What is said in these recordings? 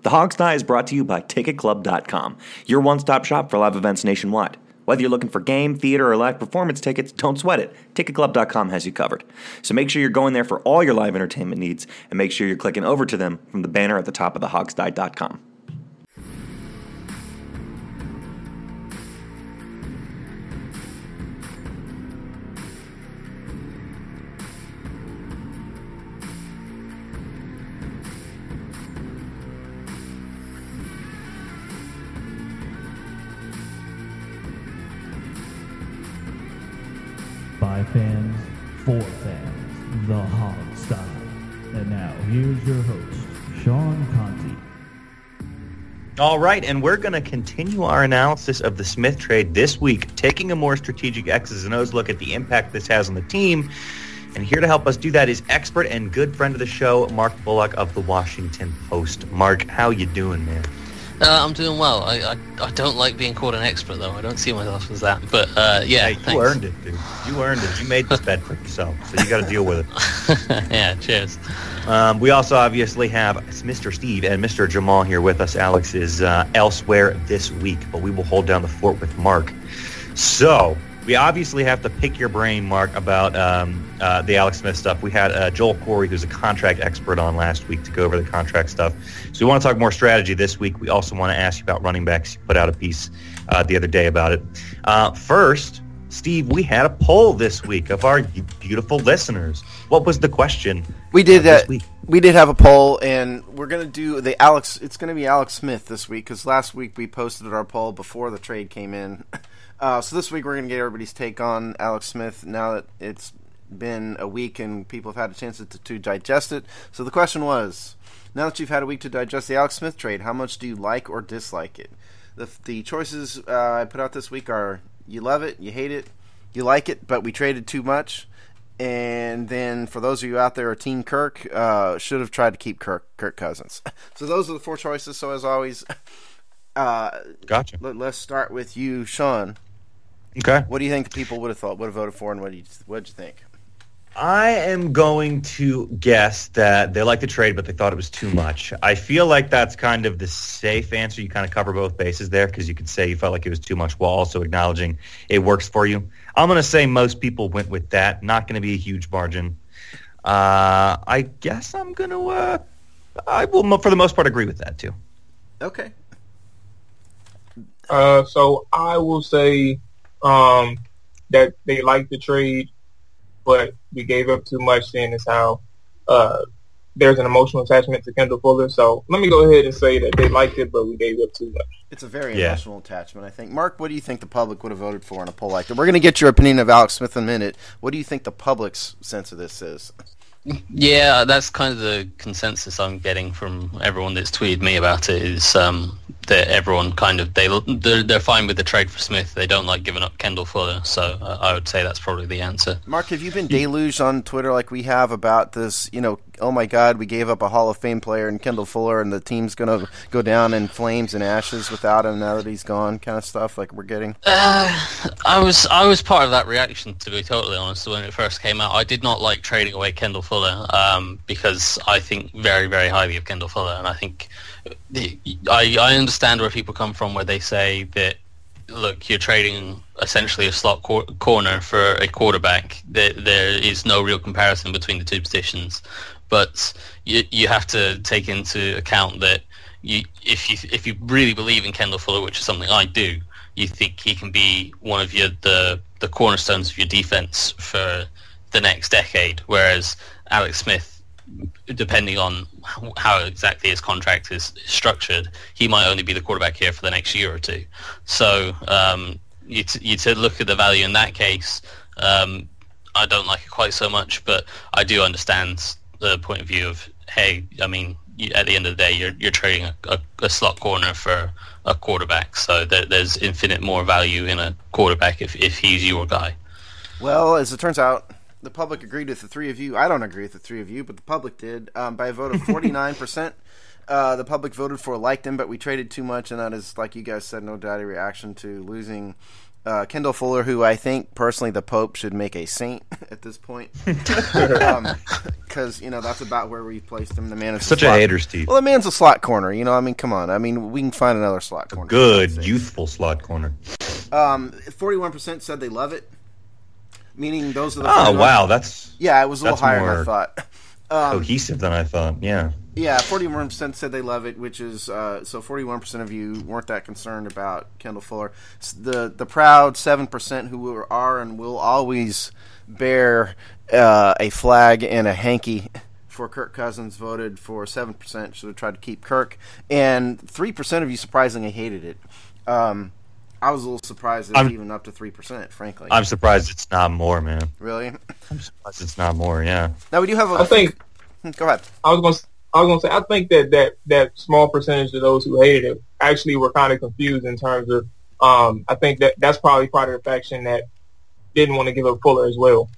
The Hog's Die is brought to you by TicketClub.com, your one-stop shop for live events nationwide. Whether you're looking for game, theater, or live performance tickets, don't sweat it. TicketClub.com has you covered. So make sure you're going there for all your live entertainment needs, and make sure you're clicking over to them from the banner at the top of thehogsdie.com. By fans, for fans, the Hog Style. And now, here's your host, Sean Conti. All right, and we're going to continue our analysis of the Smith trade this week, taking a more strategic X's and O's look at the impact this has on the team. And here to help us do that is expert and good friend of the show, Mark Bullock of the Washington Post. Mark, how you doing, man? I'm doing well. I don't like being called an expert, though. I don't see myself as that. But, yeah, hey, you earned it, dude. You earned it. You made this bet for yourself, so you got to deal with it. Yeah, cheers. We also obviously have Mr. Steve and Mr. Jamal here with us. Alex is elsewhere this week, but we will hold down the fort with Mark. So we obviously have to pick your brain, Mark, about the Alex Smith stuff. We had Joel Corey, who's a contract expert, on last week to go over the contract stuff. So we want to talk more strategy this week. We also want to ask you about running backs. You put out a piece the other day about it. First, Steve, we had a poll this week of our beautiful listeners. What was the question? We did this week? We did have a poll, and we're going to do the Alex. It's going to be Alex Smith this week because last week we posted our poll before the trade came in. So this week we're going to get everybody's take on Alex Smith now that it's been a week and people have had a chance to digest it. So the question was, now that you've had a week to digest the Alex Smith trade, how much do you like or dislike it? The choices I put out this week are: you love it, you hate it, you like it, but we traded too much. And then for those of you out there who are Team Kirk, should have tried to keep Kirk Cousins. So those are the four choices. So as always, gotcha. Let's start with you, Sean. Okay. What do you think the people would have voted for, and what did you think? I am going to guess that they liked the trade, but they thought it was too much. I feel like that's kind of the safe answer. You kind of cover both bases there because you could say you felt like it was too much while also acknowledging it works for you. I'm going to say most people went with that. Not going to be a huge margin. I guess I'm going to I will, for the most part, agree with that too. Okay. So I will say that they liked the trade, but we gave up too much, seeing as how there's an emotional attachment to Kendall Fuller. So let me go ahead and say that they liked it, but we gave up too much. It's a very emotional attachment, I think. Mark, what do you think the public would have voted for in a poll like that? We're going to get your opinion of Alex Smith in a minute. What do you think the public's sense of this is? Yeah, that's kind of the consensus I'm getting from everyone that's tweeted me about it, is that everyone kind of, they're fine with the trade for Smith. They don't like giving up Kendall Fuller, so I would say that's probably the answer. Mark, have you been deluged on Twitter like we have about this, oh my God, we gave up a Hall of Fame player in Kendall Fuller and the team's going to go down in flames and ashes without him now that he's gone, kind of stuff like we're getting? I was part of that reaction, to be totally honest, when it first came out. I did not like trading away Kendall Fuller because I think very, very highly of Kendall Fuller, and I think I understand where people come from where they say that, look, you're trading essentially a slot corner for a quarterback. There is no real comparison between the two positions, but you have to take into account that if you really believe in Kendall Fuller, which is something I do, you think he can be one of the cornerstones of your defense for the next decade, whereas Alex Smith, depending on how exactly his contract is structured, he might only be the quarterback here for the next year or two. So you to look at the value in that case, I don't like it quite so much, but I do understand the point of view of, hey, I mean, at the end of the day, you're trading a slot corner for a quarterback, so there's infinite more value in a quarterback if he's your guy. Well, as it turns out, the public agreed with the three of you. I don't agree with the three of you, but the public did. By a vote of 49%, the public voted for liked him, but we traded too much, and that is, like you guys said, no doubt a reaction to losing Kendall Fuller, who I think personally the Pope should make a saint at this point, because that's about where we placed him. The man is such a hater, Steve. Well, the man's a slot corner. I mean, come on. I mean, we can find another slot corner. Good youthful slot corner. 41% said they love it, meaning those are the. Oh wow, that's it was a little higher than I thought. Cohesive than I thought. Yeah. Yeah, 41% said they love it, which is so 41% of you weren't that concerned about Kendall Fuller. The proud 7% who are and will always bear a flag and a hanky for Kirk Cousins voted for 7%, should have tried to keep Kirk, and 3% of you surprisingly hated it. I was a little surprised it's even up to 3%, frankly. I'm surprised it's not more, man. Really? I'm surprised it's not more, yeah. Now, we do have I think... Go ahead. I was going to say, I think that small percentage of those who hated it actually were kind of confused in terms of, I think that's probably part of the faction that didn't want to give up Fuller as well.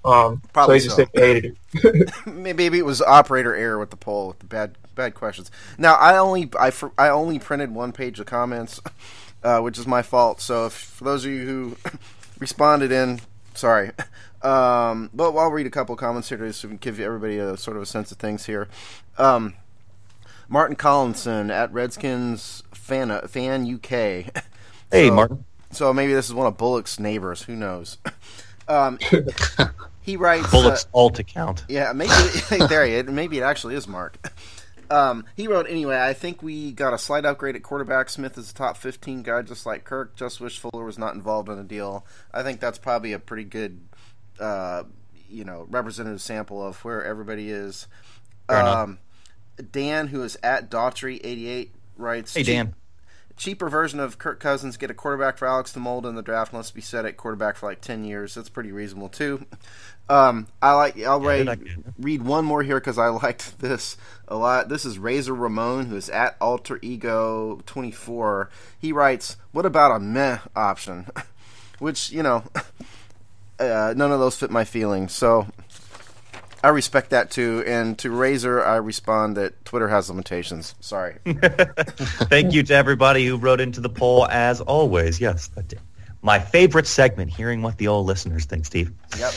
So they just said they hated it. Maybe it was operator error with the poll, with the bad questions. Now, I only printed one page of comments, which is my fault. So for those of you who responded in, sorry. But I'll read a couple of comments here to give everybody a sort of a sense of things here. Martin Collinson at Redskins fan UK. Hey, Martin. So maybe this is one of Bullock's neighbors. Who knows? He writes Bullock's alt account. Yeah, maybe maybe it actually is Mark. He wrote, anyway, I think we got a slight upgrade at quarterback. Smith is a top 15 guy, just like Kirk. Just wish Fuller was not involved in the deal. I think that's probably a pretty good, representative sample of where everybody is. Dan, who is at Daughtry88, writes, hey, Dan. Cheaper version of Kirk Cousins, get a quarterback for Alex to mold in the draft, and let's be set at quarterback for like 10 years. That's pretty reasonable, too. I'll read one more here because I liked this a lot. This is Razor Ramon, who is at Alter Ego 24. He writes, what about a meh option? Which, none of those fit my feelings. So I respect that too. And to Razor, I respond that Twitter has limitations. Sorry. Thank you to everybody who wrote into the poll, as always. Yes, my favorite segment, hearing what the old listeners think, Steve. Yep.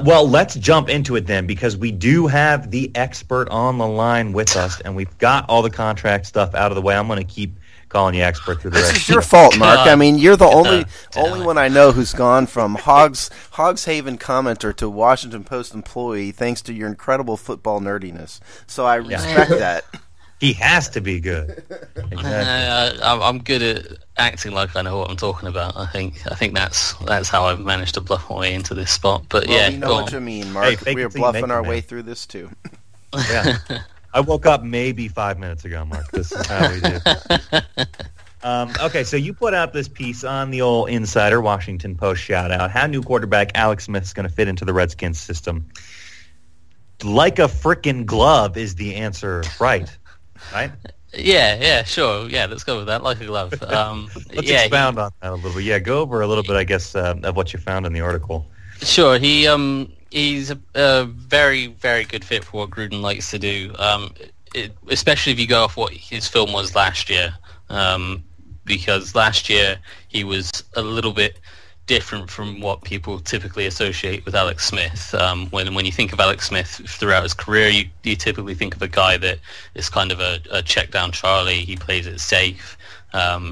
Well, let's jump into it then, because we do have the expert on the line with us, and we've got all the contract stuff out of the way. I'm going to keep calling you expert through the rest. This is your fault, Mark. I mean, you're the only one I know who's gone from Hogshaven commenter to Washington Post employee thanks to your incredible football nerdiness. So I respect that. He has to be good. Exactly. I'm good at acting like I know what I'm talking about. I think that's how I've managed to bluff my way into this spot. But we know what you mean, Mark. Hey, we are bluffing our way through this too. Yeah, I woke up maybe 5 minutes ago, Mark. This is how we do. Okay, so you put out this piece on the old Insider, Washington Post shout out. How new quarterback Alex Smith is going to fit into the Redskins system? Like a frickin' glove is the answer, right? Right? Yeah, sure. Yeah, let's go with that. Like a glove. Let's expound on that a little bit. Yeah, go over a little bit, I guess, of what you found in the article. Sure. He's a very, very good fit for what Gruden likes to do, especially if you go off what his film was last year, because last year he was a little bit different from what people typically associate with Alex Smith. When you think of Alex Smith throughout his career, you typically think of a guy that is kind of a check down Charlie. He plays it safe.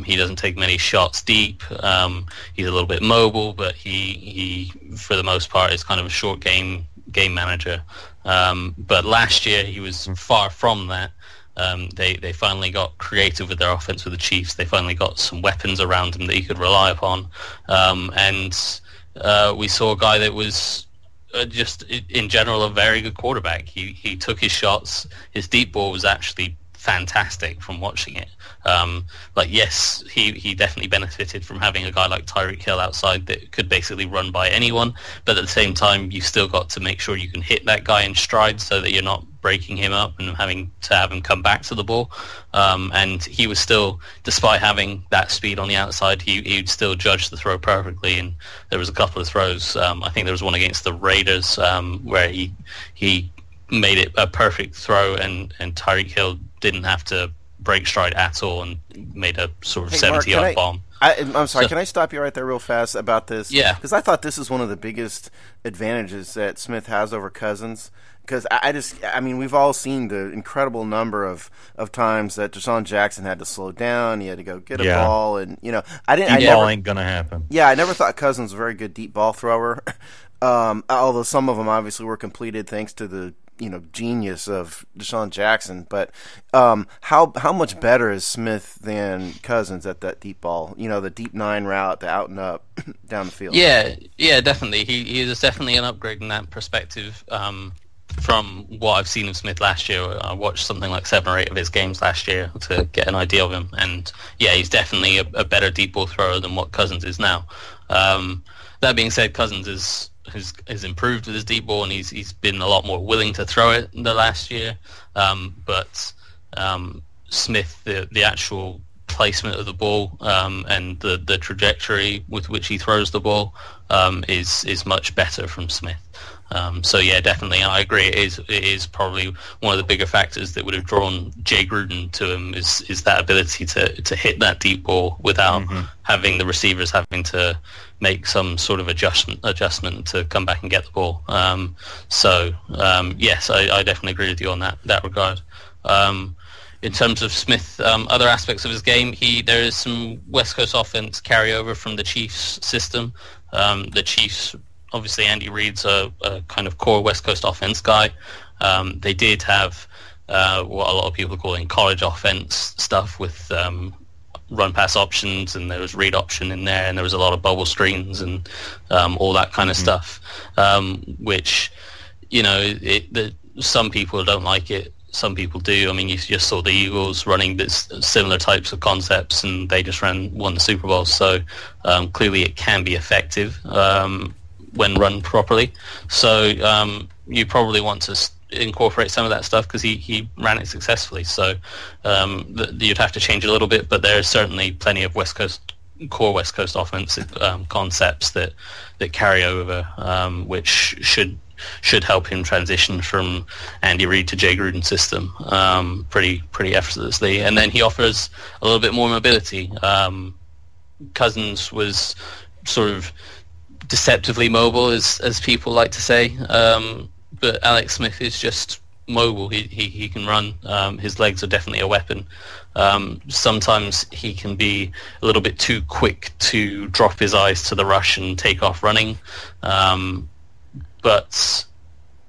He doesn't take many shots deep. He's a little bit mobile, but he for the most part is kind of a short game manager. But last year he was far from that. They finally got creative with their offense with the Chiefs. They finally got some weapons around him that he could rely upon. And we saw a guy that was just, in general, a very good quarterback. He took his shots. His deep ball was actually fantastic from watching it. Yes, he definitely benefited from having a guy like Tyreek Hill outside that could basically run by anyone, but at the same time you still got to make sure you can hit that guy in stride so that you're not breaking him up and having to have him come back to the ball. And he was still, despite having that speed on the outside, he'd still judge the throw perfectly. And there was a couple of throws. I think there was one against the Raiders where he made it a perfect throw, and Tyreek Hill didn't have to break stride at all and made a sort of Hey, Mark, 70-yard bomb. I'm sorry, So- can I stop you right there real fast about this? Yeah. Because I thought this is one of the biggest advantages that Smith has over Cousins. Because I mean, we've all seen the incredible number of times that Deshaun Jackson had to slow down. He had to go get a ball, and Deep ball ain't gonna happen. Yeah, I never thought Cousins was a very good deep ball thrower. Although some of them obviously were completed thanks to the genius of Deshaun Jackson. But how much better is Smith than Cousins at that deep ball? The deep 9 route, the out and up down the field. Yeah, definitely. He is definitely an upgrade in that perspective. From what I've seen of Smith last year, I watched something like 7 or 8 of his games last year to get an idea of him, and yeah, he's definitely a better deep ball thrower than what Cousins is now. That being said, Cousins has improved with his deep ball, and he's been a lot more willing to throw it in the last year. But Smith, the actual placement of the ball and the trajectory with which he throws the ball is much better from Smith. So yeah, definitely, I agree. It is probably one of the bigger factors that would have drawn Jay Gruden to him is that ability to hit that deep ball without having the receivers having to make some sort of adjustment to come back and get the ball. Yes, I definitely agree with you on that regard. In terms of Smith, other aspects of his game, there is some West Coast offense carryover from the Chiefs system. The Chiefs, obviously, Andy Reid's a kind of core West Coast offense guy. They did have what a lot of people are calling college offense stuff with run-pass options, and there was read option in there, and there was a lot of bubble screens and all that kind of stuff, which, some people don't like it. Some people do. I mean, you just saw the Eagles running this similar types of concepts, and they just won the Super Bowl. So clearly it can be effective when run properly. So you probably want to incorporate some of that stuff because he ran it successfully. So you'd have to change a little bit, but there's certainly plenty of core West Coast offensive concepts that carry over, which should help him transition from Andy Reid to Jay Gruden's system pretty effortlessly. And then he offers a little bit more mobility. Cousins was sort of deceptively mobile, as people like to say, but Alex Smith is just mobile. He can run. His legs are definitely a weapon. Sometimes he can be a little bit too quick to drop his eyes to the rush and take off running. But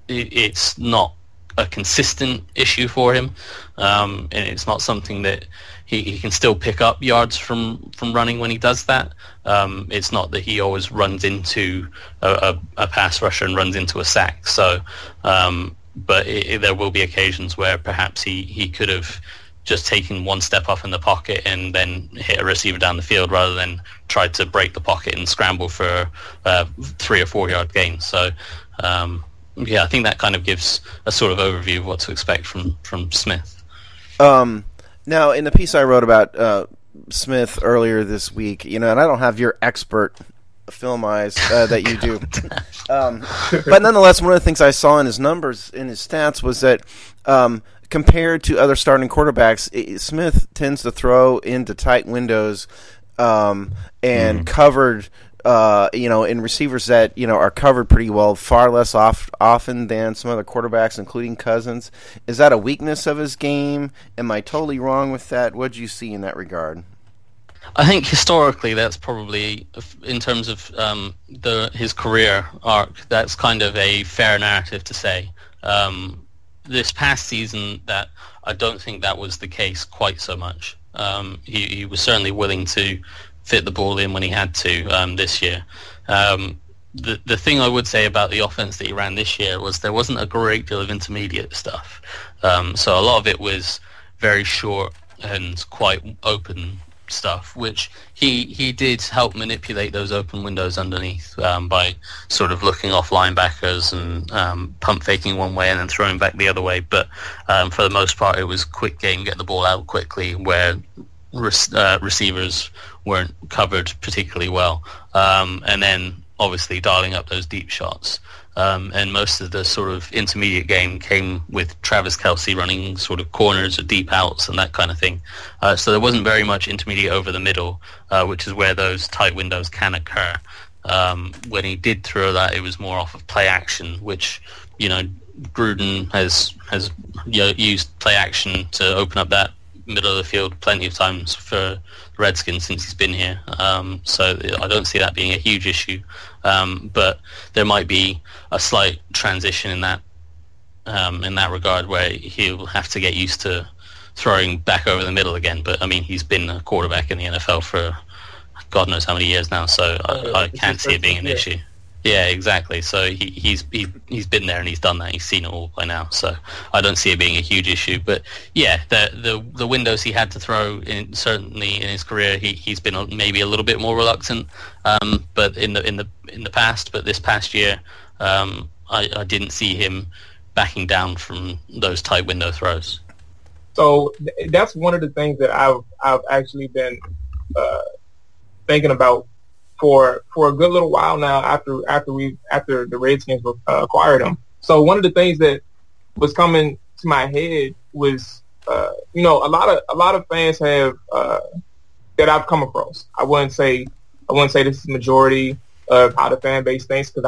it's not a consistent issue for him, and it's not something that he can still pick up yards from running when he does that. It's not that he always runs into a pass rusher and runs into a sack. So, but there will be occasions where perhaps he could have just taken one step up in the pocket and then hit a receiver down the field rather than try to break the pocket and scramble for 3 or 4 yard gains. So, I think that kind of gives a sort of overview of what to expect from Smith. Now, in the piece I wrote about Smith earlier this week, and I don't have your expert film eyes that you do, but nonetheless, one of the things I saw in his numbers, in his stats, was that compared to other starting quarterbacks, Smith tends to throw into tight windows and covered. In receivers that, are covered pretty well, far less often than some other quarterbacks, including Cousins. Is that a weakness of his game? Am I totally wrong with that? What did you see in that regard? I think historically that's probably, in terms of his career arc, that's kind of a fair narrative to say. This past season, that I don't think that was the case quite so much. He was certainly willing to fit the ball in when he had to this year. The thing I would say about the offense that he ran this year was there wasn't a great deal of intermediate stuff. So a lot of it was very short and quite open stuff, which he did help manipulate those open windows underneath by sort of looking off linebackers and pump faking one way and then throwing back the other way. But for the most part, it was quick game, get the ball out quickly, where receivers weren't covered particularly well. And then obviously dialing up those deep shots. And most of the sort of intermediate game came with Travis Kelce running sort of corners or deep outs and that kind of thing. So there wasn't very much intermediate over the middle, which is where those tight windows can occur. When he did throw that, it was more off of play action, which, Gruden has used play action to open up that middle of the field plenty of times for the Redskins since he's been here. So I don't see that being a huge issue. But there might be a slight transition in that regard where he'll have to get used to throwing back over the middle again. But I mean, he's been a quarterback in the NFL for God knows how many years now, so I can't see it being an issue. Yeah, exactly. So he's been there and he's done that. He's seen it all by now. So I don't see it being a huge issue. But yeah, the windows he had to throw in, certainly in his career, he's been maybe a little bit more reluctant. But in the past, but this past year, I didn't see him backing down from those tight window throws. So that's one of the things that I've actually been thinking about for a good little while now after the Redskins acquired him. So one of the things that was coming to my head was a lot of fans have that I've come across. I wouldn't say this is the majority of how the fan base thinks, because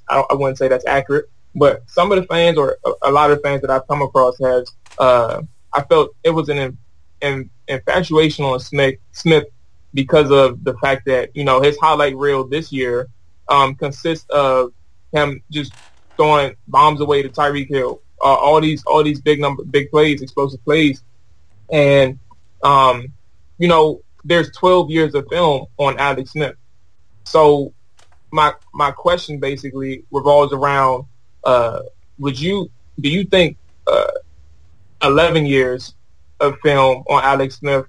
I wouldn't say that's accurate. But some of the fans, or a lot of fans that I've come across, has I felt it was an infatuation on Smith because of the fact that, his highlight reel this year consists of him just throwing bombs away to Tyreek Hill, all these big plays, explosive plays, and there's 12 years of film on Alex Smith. So my question basically revolves around: do you think 11 years of film on Alex Smith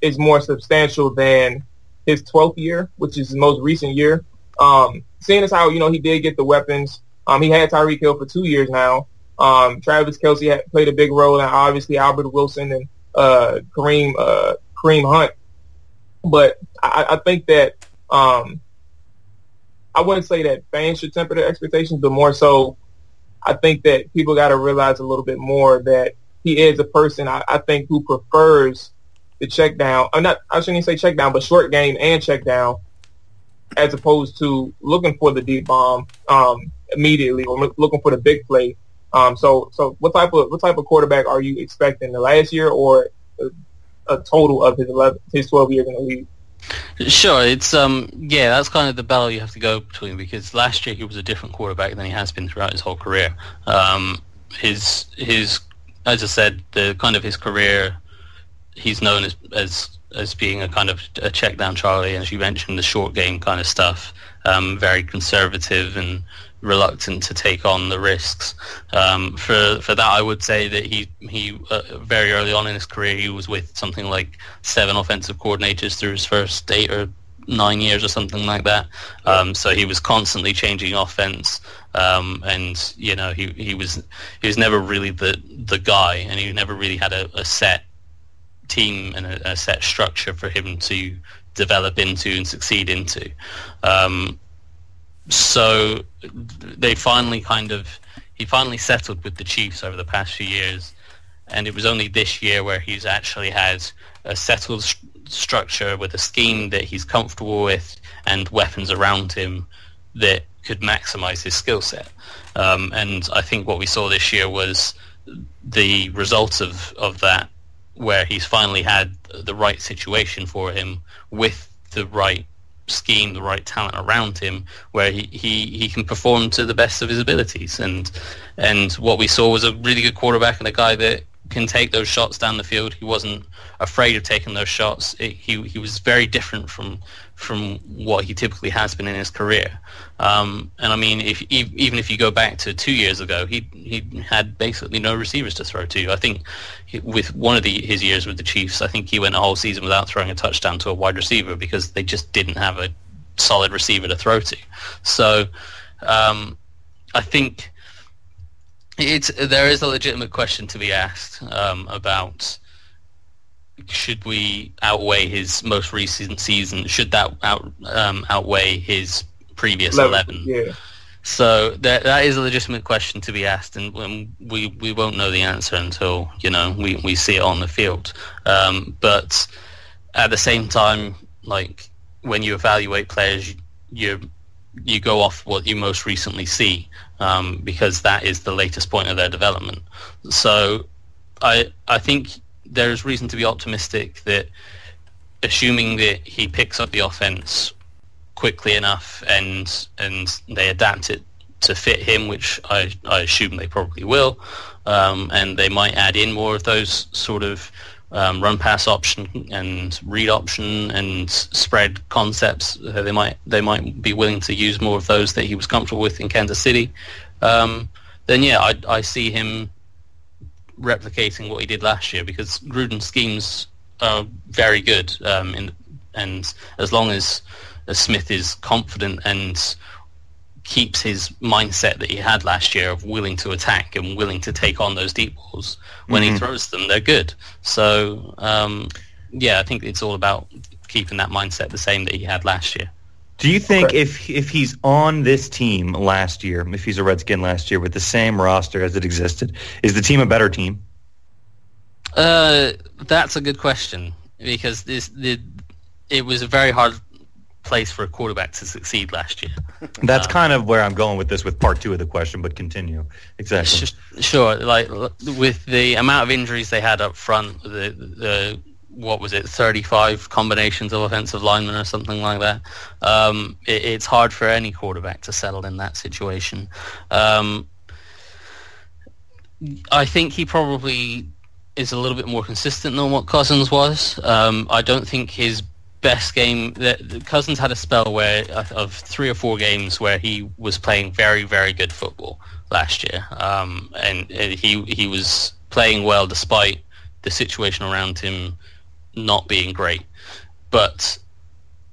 is more substantial than his 12th year, which is his most recent year? Seeing as how, he did get the weapons. He had Tyreek Hill for 2 years now. Travis Kelce had played a big role, and obviously Albert Wilson and Kareem Hunt. But I think that I wouldn't say that fans should temper their expectations, but more so I think that people got to realize a little bit more that he is a person, I think, who prefers the check down. I shouldn't say check down, but short game and check down, as opposed to looking for the deep bomb immediately, or looking for the big play. So what type of quarterback are you expecting, the last year or a total of his 12 years in the league? Sure, it's that's kind of the battle you have to go between, because last year he was a different quarterback than he has been throughout his whole career. His as I said, the kind of his career, he's known as being a kind of a check down Charlie, and as you mentioned, the short game kind of stuff, very conservative and reluctant to take on the risks. For that, I would say that he very early on in his career, he was with something like 7 offensive coordinators through his first 8 or 9 years or something like that. So he was constantly changing offense, and he was never really the guy, and he never really had a set team and a set structure for him to develop into and succeed into. So he finally settled with the Chiefs over the past few years, and it was only this year where he's actually had a settled structure with a scheme that he's comfortable with and weapons around him that could maximize his skill set. And I think what we saw this year was the results of that, where he's finally had the right situation for him with the right scheme, the right talent around him, where he can perform to the best of his abilities. And what we saw was a really good quarterback and a guy that can take those shots down the field. He wasn't afraid of taking those shots. He was very different from what he typically has been in his career. And I mean, even if you go back to 2 years ago, he had basically no receivers to throw to. I think with one of his years with the Chiefs, I think he went a whole season without throwing a touchdown to a wide receiver because they just didn't have a solid receiver to throw to. So I think there is a legitimate question to be asked about should we outweigh his most recent season? Should that outweigh his previous 11? Yeah. So that is a legitimate question to be asked, and we won't know the answer until we see it on the field. But at the same time, like when you evaluate players, you go off what you most recently see, because that is the latest point of their development. So I think there's reason to be optimistic that, assuming that he picks up the offense quickly enough and they adapt it to fit him, which I assume they probably will, and they might add in more of those sort of run pass option and read option and spread concepts. They might be willing to use more of those that he was comfortable with in Kansas City. Then yeah, I see him replicating what he did last year, because Gruden's schemes are very good, and as long as Smith is confident and keeps his mindset that he had last year of willing to attack and willing to take on those deep balls, when he throws them, they're good. So yeah, I think it's all about keeping that mindset the same that he had last year. Do you think if he's on this team last year, if he's a Redskin last year with the same roster as it existed, is the team a better team? That's a good question, because it was a very hard place for a quarterback to succeed last year. That's kind of where I'm going with this, with part two of the question, but continue. Exactly. Sure. Like, with the amount of injuries they had up front, the what was it, 35 combinations of offensive linemen or something like that, it's hard for any quarterback to settle in that situation. I think he probably is a little bit more consistent than what Cousins was. I don't think his best game, Cousins had a spell where of 3 or 4 games where he was playing very, very good football last year, and he was playing well despite the situation around him not being great. But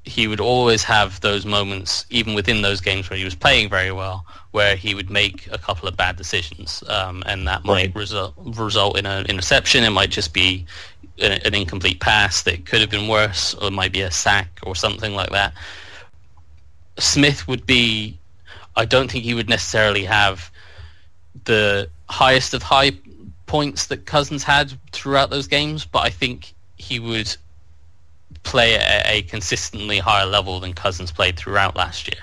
he would always have those moments, even within those games where he was playing very well, where he would make a couple of bad decisions, and that might result in an interception. It might just be an incomplete pass that could have been worse, or it might be a sack or something like that. Smith would be, I don't think he would necessarily have the highest of high points that Cousins had throughout those games, but I think he would play at a consistently higher level than Cousins played throughout last year,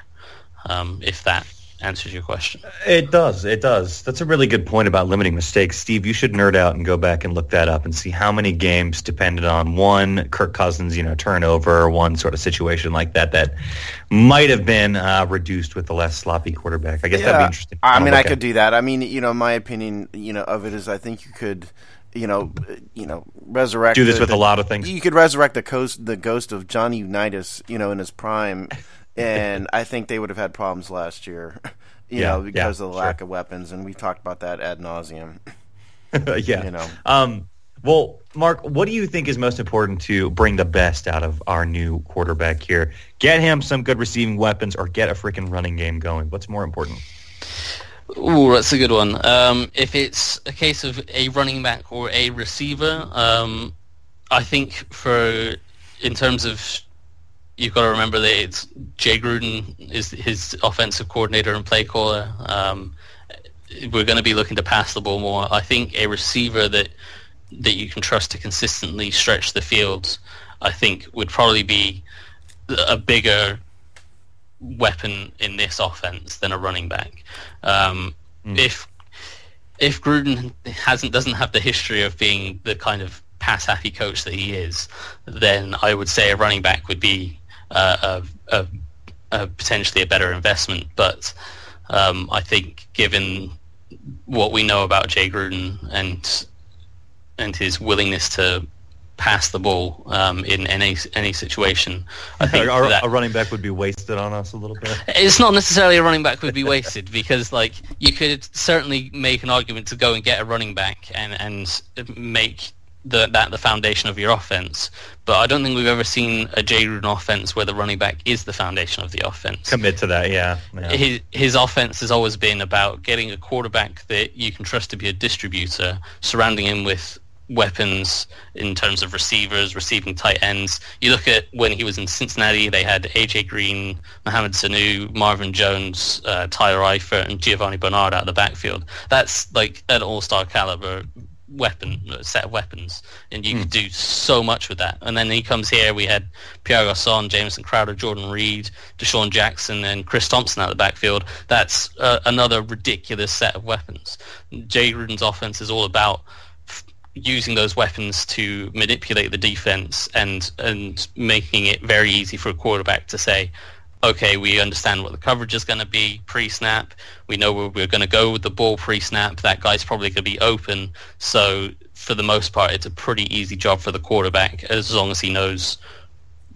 if that answers your question. It does. That's a really good point about limiting mistakes. Steve, you should nerd out and go back and look that up and see how many games depended on one Kirk Cousins, turnover, or one sort of situation like that might have been reduced with the less sloppy quarterback. I guess that'd be interesting. I mean, I could do that. I mean, my opinion, of it is, I think you could, resurrect. Do this with a lot of things. You could resurrect the ghost of Johnny Unitas, in his prime. And I think they would have had problems last year, because of the lack of weapons, and we talked about that ad nauseum. Well, Mark, what do you think is most important to bring the best out of our new quarterback here? Get him some good receiving weapons, or get a freaking running game going? What's more important? Ooh, that's a good one. If it's a case of a running back or a receiver, I think in terms of, you've got to remember that it's Jay Gruden is his offensive coordinator and play caller. We're going to be looking to pass the ball more. I think a receiver that you can trust to consistently stretch the field, I think, would probably be a bigger weapon in this offense than a running back. If Gruden doesn't have the history of being the kind of pass-happy coach that he is, then I would say a running back would be potentially a better investment. But I think, given what we know about Jay Gruden and his willingness to pass the ball in any situation, I think a running back would be wasted on us a little bit. It's not necessarily a running back would be wasted, because you could certainly make an argument to go and get a running back and make the foundation of your offense. But I don't think we've ever seen a Jay Gruden offense where the running back is the foundation of the offense. Commit to that, yeah. His offense has always been about getting a quarterback that you can trust to be a distributor, surrounding him with weapons in terms of receivers, receiving tight ends. You look at when he was in Cincinnati, they had AJ Green, Mohamed Sanu, Marvin Jones, Tyler Eifert, and Giovanni Bernard out of the backfield. That's like an all-star caliber set of weapons, and you could do so much with that. And then he comes here, we had Pierre Garçon, Jamison Crowder, Jordan Reed, Deshaun Jackson, and Chris Thompson out of the backfield. That's another ridiculous set of weapons. Jay Gruden's offense is all about using those weapons to manipulate the defense and making it very easy for a quarterback to say, okay, we understand what the coverage is going to be pre-snap. We know where we're going to go with the ball pre-snap. That guy's probably going to be open. So for the most part, it's a pretty easy job for the quarterback as long as he knows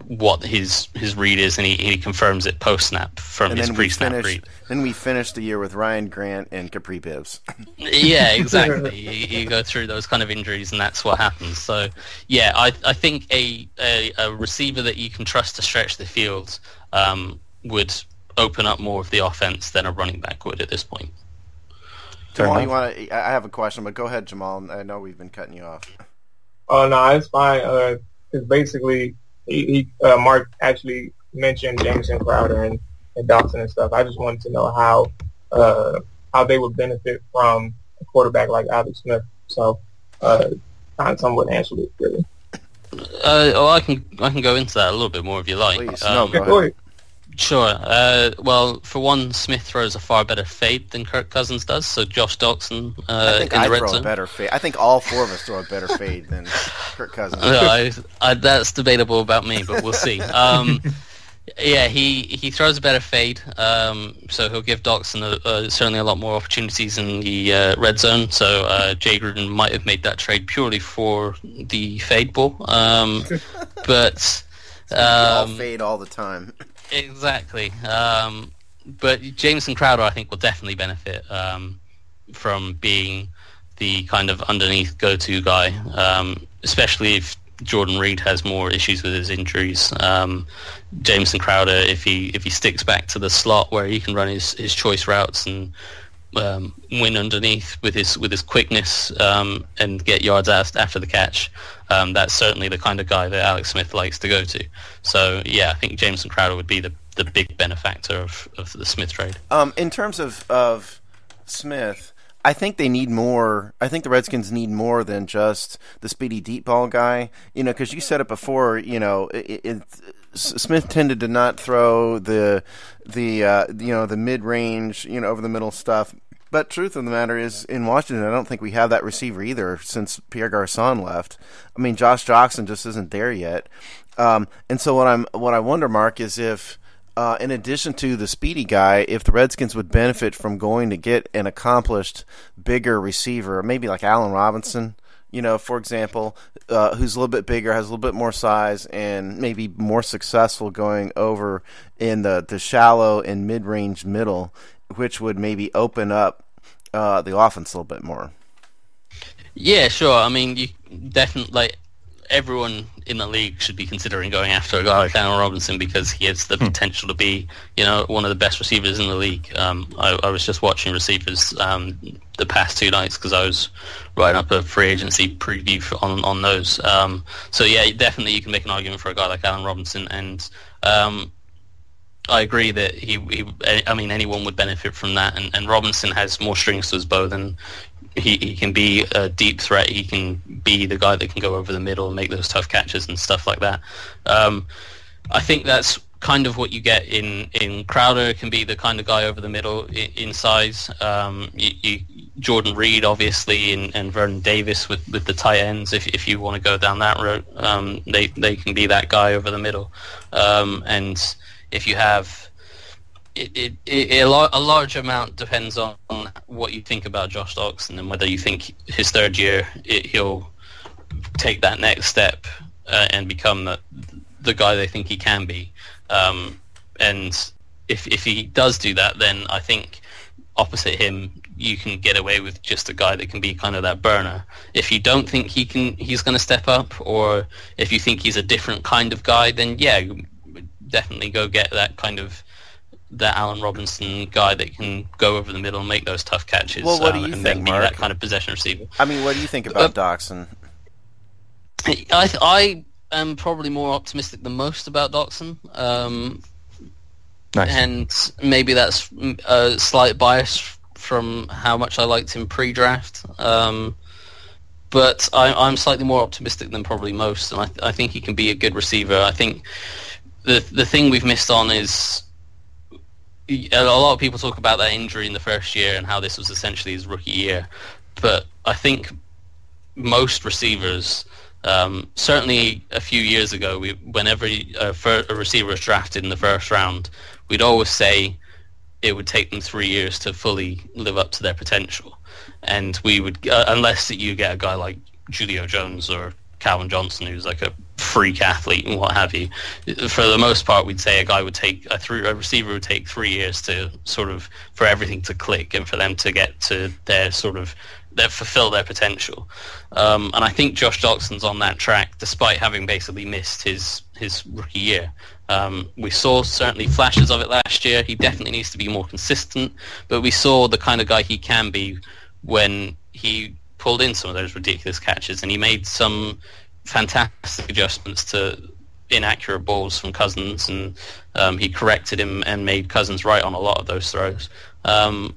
what his read is and he confirms it post-snap from his pre-snap read. Then we finish the year with Ryan Grant and Capri Bibbs. Yeah, exactly. you go through those kind of injuries and that's what happens. So, yeah, I think a receiver that you can trust to stretch the field would open up more of the offense than a running back would at this point. Jamal, I have a question, but go ahead, Jamal. I know we've been cutting you off. Oh, no, it's fine. Because basically, Mark actually mentioned Jamison Crowder and Dawson and stuff. I just wanted to know how they would benefit from a quarterback like Alex Smith. So, somewhat answered it, really. I can go into that a little bit more if you like. Please. Go ahead. Sure. Well, for one, Smith throws a far better fade than Kirk Cousins does. So Josh Doctson in the red zone. A better fade. I think all four of us throw a better fade than Kirk Cousins. That's debatable about me, but we'll see. Yeah, he throws a better fade, so he'll give Doctson certainly a lot more opportunities in the red zone. So Jay Gruden might have made that trade purely for the fade ball, but all fade all the time. Exactly. But Jamison Crowder, I think, will definitely benefit from being the kind of underneath go-to guy, especially if Jordan Reed has more issues with his injuries. Jamison Crowder, if he sticks back to the slot where he can run his choice routes and win underneath with his quickness and get yards after the catch, that's certainly the kind of guy that Alex Smith likes to go to. So yeah, I think Jamison Crowder would be the big benefactor of the Smith trade. In terms of Smith, I think they need more. I think the Redskins need more than just the speedy deep ball guy. Because you said it before. Smith tended to not throw the mid range, over the middle stuff. But truth of the matter is, in Washington, I don't think we have that receiver either since Pierre Garçon left. I mean, Josh Jackson just isn't there yet. And so what I wonder, Mark, is if in addition to the speedy guy, if the Redskins would benefit from going to get an accomplished, bigger receiver, maybe like Allen Robinson, for example, who's a little bit bigger, has a little bit more size, and maybe more successful going over in the shallow and mid-range middle, which would maybe open up the offense a little bit more. Yeah, sure. I mean, you definitely, everyone in the league should be considering going after a guy like Allen Robinson because he has the potential to be, one of the best receivers in the league. I was just watching receivers the past 2 nights because I was writing up a free agency preview on those. So yeah, definitely you can make an argument for a guy like Allen Robinson, and I agree that anyone would benefit from that, and Robinson has more strings to his bow than he can be a deep threat. He can be the guy that can go over the middle and make those tough catches and stuff like that. I think that's kind of what you get in Crowder. Can be the kind of guy over the middle in size. Jordan Reed, obviously, and Vernon Davis with the tight ends. If you want to go down that route, they can be that guy over the middle. And if you have a large amount depends on what you think about Josh Doctson and whether you think his third year he'll take that next step and become the guy they think he can be. And if he does do that, then I think opposite him you can get away with just a guy that can be kind of that burner. If you don't think he's going to step up, or if you think he's a different kind of guy, then yeah, definitely go get that Allen Robinson guy that can go over the middle and make those tough catches. Well, what do you think, and then be Mark? that kind of possession receiver. I mean, what do you think about Doctson? I am probably more optimistic than most about Doxson. Nice. And maybe that's a slight bias from how much I liked him pre-draft. But I'm slightly more optimistic than probably most, and I think he can be a good receiver. I think the thing we've missed on is a lot of people talk about that injury in the first year and how this was essentially his rookie year. But I think most receivers, certainly a few years ago, whenever a receiver was drafted in the first round, we'd always say it would take them 3 years to fully live up to their potential. And we would, unless you get a guy like Julio Jones or Calvin Johnson, who's like a freak athlete and what have you, for the most part, we'd say a receiver would take 3 years to sort of, for everything to click and for them to get to their sort of, fulfill their potential. And I think Josh Doxson's on that track, despite having basically missed his rookie year. We saw certainly flashes of it last year. He definitely needs to be more consistent, but we saw the kind of guy he can be when he pulled in some of those ridiculous catches, and he made some fantastic adjustments to inaccurate balls from Cousins, and he corrected him and made Cousins right on a lot of those throws. And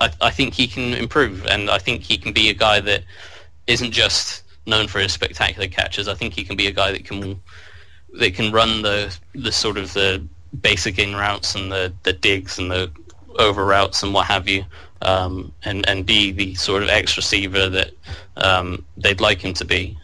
I think he can improve, and I think he can be a guy that isn't just known for his spectacular catches. I think he can be a guy that can run the sort of the basic in routes and the digs and the over routes and what have you, and be the sort of X receiver that they'd like him to be.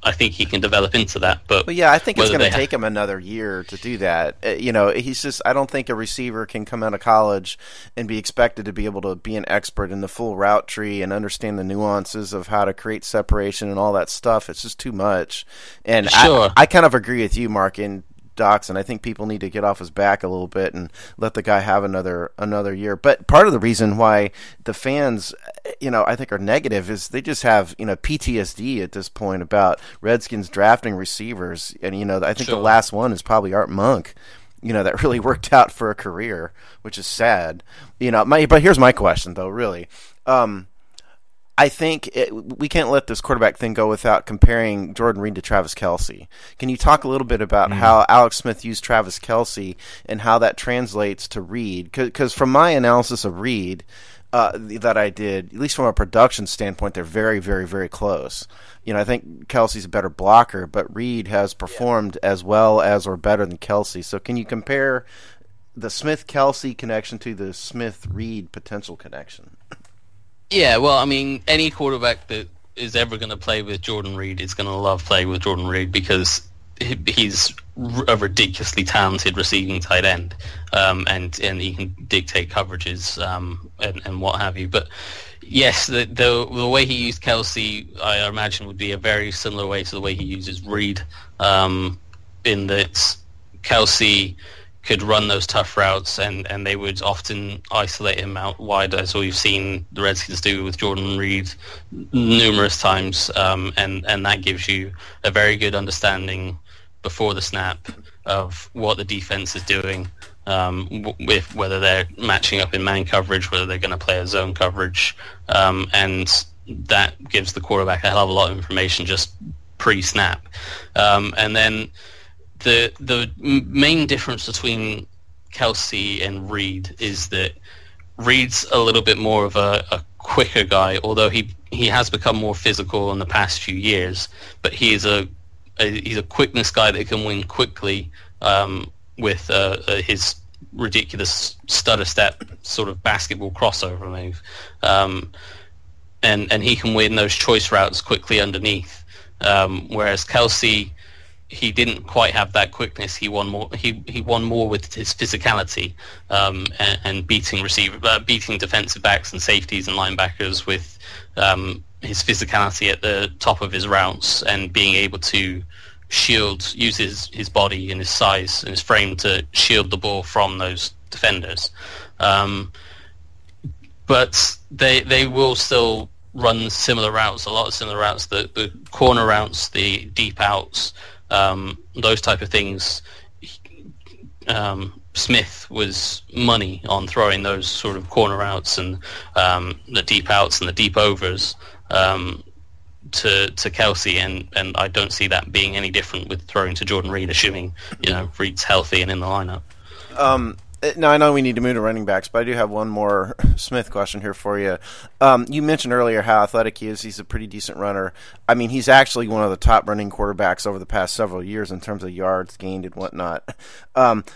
I think he can develop into that, but yeah, I think it's going to take him another year to do that. He's just, I don't think a receiver can come out of college and be expected to be able to be an expert in the full route tree and understand the nuances of how to create separation and all that stuff. It's just too much. And sure. I kind of agree with you, Mark, in Doxson. I think people need to get off his back a little bit and let the guy have another year. But part of the reason why the fans, I think are negative is they just have, PTSD at this point about Redskins drafting receivers. And, I think the last one is probably Art Monk, that really worked out for a career, which is sad. But here's my question, though, really. I think we can't let this quarterback thing go without comparing Jordan Reed to Travis Kelce. Can you talk a little bit about how Alex Smith used Travis Kelce and how that translates to Reed? Because from my analysis of Reed that I did, at least from a production standpoint, they're very, very, very close. I think Kelce's a better blocker, but Reed has performed as well as or better than Kelce. So can you compare the Smith-Kelce connection to the Smith-Reed potential connection? Yeah, well, I mean, any quarterback that is ever going to play with Jordan Reed is going to love playing with Jordan Reed because he's a ridiculously talented receiving tight end, and he can dictate coverages and what have you. But yes, the way he used Kelce, I imagine, would be a very similar way to the way he uses Reed, in that Kelce could run those tough routes, and they would often isolate him out wide, as we've seen the Redskins do with Jordan Reed numerous times, and that gives you a very good understanding before the snap of what the defense is doing, with whether they're matching up in man coverage, whether they're going to play a zone coverage, and that gives the quarterback a hell of a lot of information just pre-snap. And then the main difference between Kelce and Reed is that Reed's a little bit more of a quicker guy, although he has become more physical in the past few years. But he's a quickness guy that can win quickly with his ridiculous stutter step sort of basketball crossover move, and he can win those choice routes quickly underneath. Whereas Kelce, he didn't quite have that quickness. He won more. He won more with his physicality, and beating defensive backs and safeties and linebackers with his physicality at the top of his routes, and being able to use his body and his size and his frame to shield the ball from those defenders. But they will still run similar routes, a lot of similar routes, the corner routes, the deep outs, those type of things. Smith was money on throwing those sort of corner routes and the deep outs and the deep overs. to Kelsey, and I don't see that being any different with throwing to Jordan Reed, assuming Reed's healthy and in the lineup. Now, I know we need to move to running backs, but I do have one more Smith question here for you. You mentioned earlier how athletic he is. He's a pretty decent runner. I mean, he's actually one of the top running quarterbacks over the past several years in terms of yards gained and whatnot.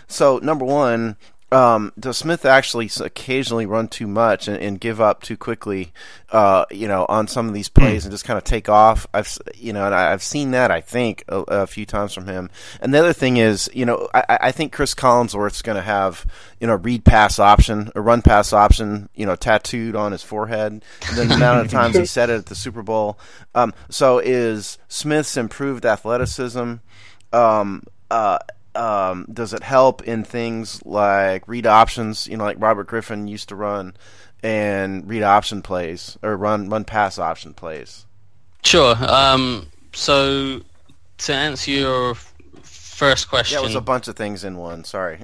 So, number one, does Smith actually occasionally run too much and give up too quickly, on some of these plays and just kind of take off? I've seen that, I think, a few times from him. And the other thing is, I think Chris Collinsworth's going to have, read pass option, a run pass option, tattooed on his forehead. And then the amount of times he said it at the Super Bowl. So is Smith's improved athleticism, does it help in things like read options, like Robert Griffin used to run, and read option plays or run pass option plays? Sure. So to answer your first question, yeah, it was a bunch of things in one. Sorry.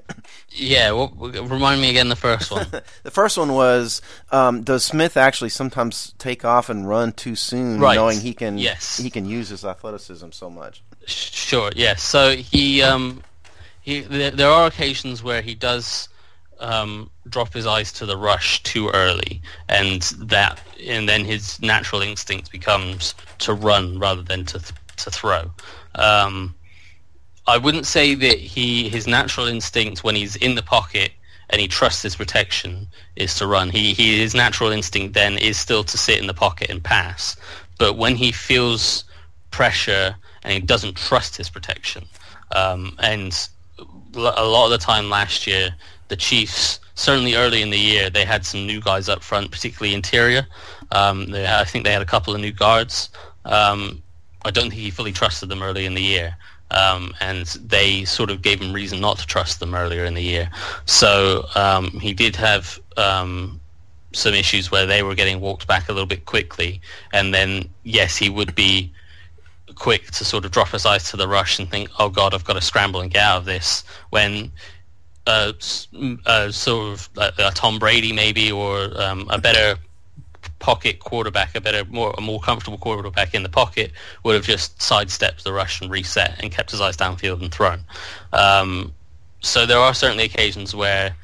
Yeah. Well, remind me again the first one. The first one was, does Smith actually sometimes take off and run too soon, right, knowing he can use his athleticism so much? Sure. Yes. So there are occasions where he does drop his eyes to the rush too early, and then his natural instinct becomes to run rather than to throw. I wouldn't say that his natural instinct when he's in the pocket and he trusts his protection is to run. His natural instinct then is still to sit in the pocket and pass. But when he feels pressure and he doesn't trust his protection, and a lot of the time last year, the Chiefs, certainly early in the year, they had some new guys up front, particularly interior. I think they had a couple of new guards. I don't think he fully trusted them early in the year. And they sort of gave him reason not to trust them earlier in the year. So he did have some issues where they were getting walked back a little bit quickly. And then, yes, he would be quick to sort of drop his eyes to the rush and think, oh God, I've got to scramble and get out of this, when sort of a Tom Brady maybe, or a better pocket quarterback, a more comfortable quarterback in the pocket would have just sidestepped the rush and reset and kept his eyes downfield and thrown. So there are certainly occasions where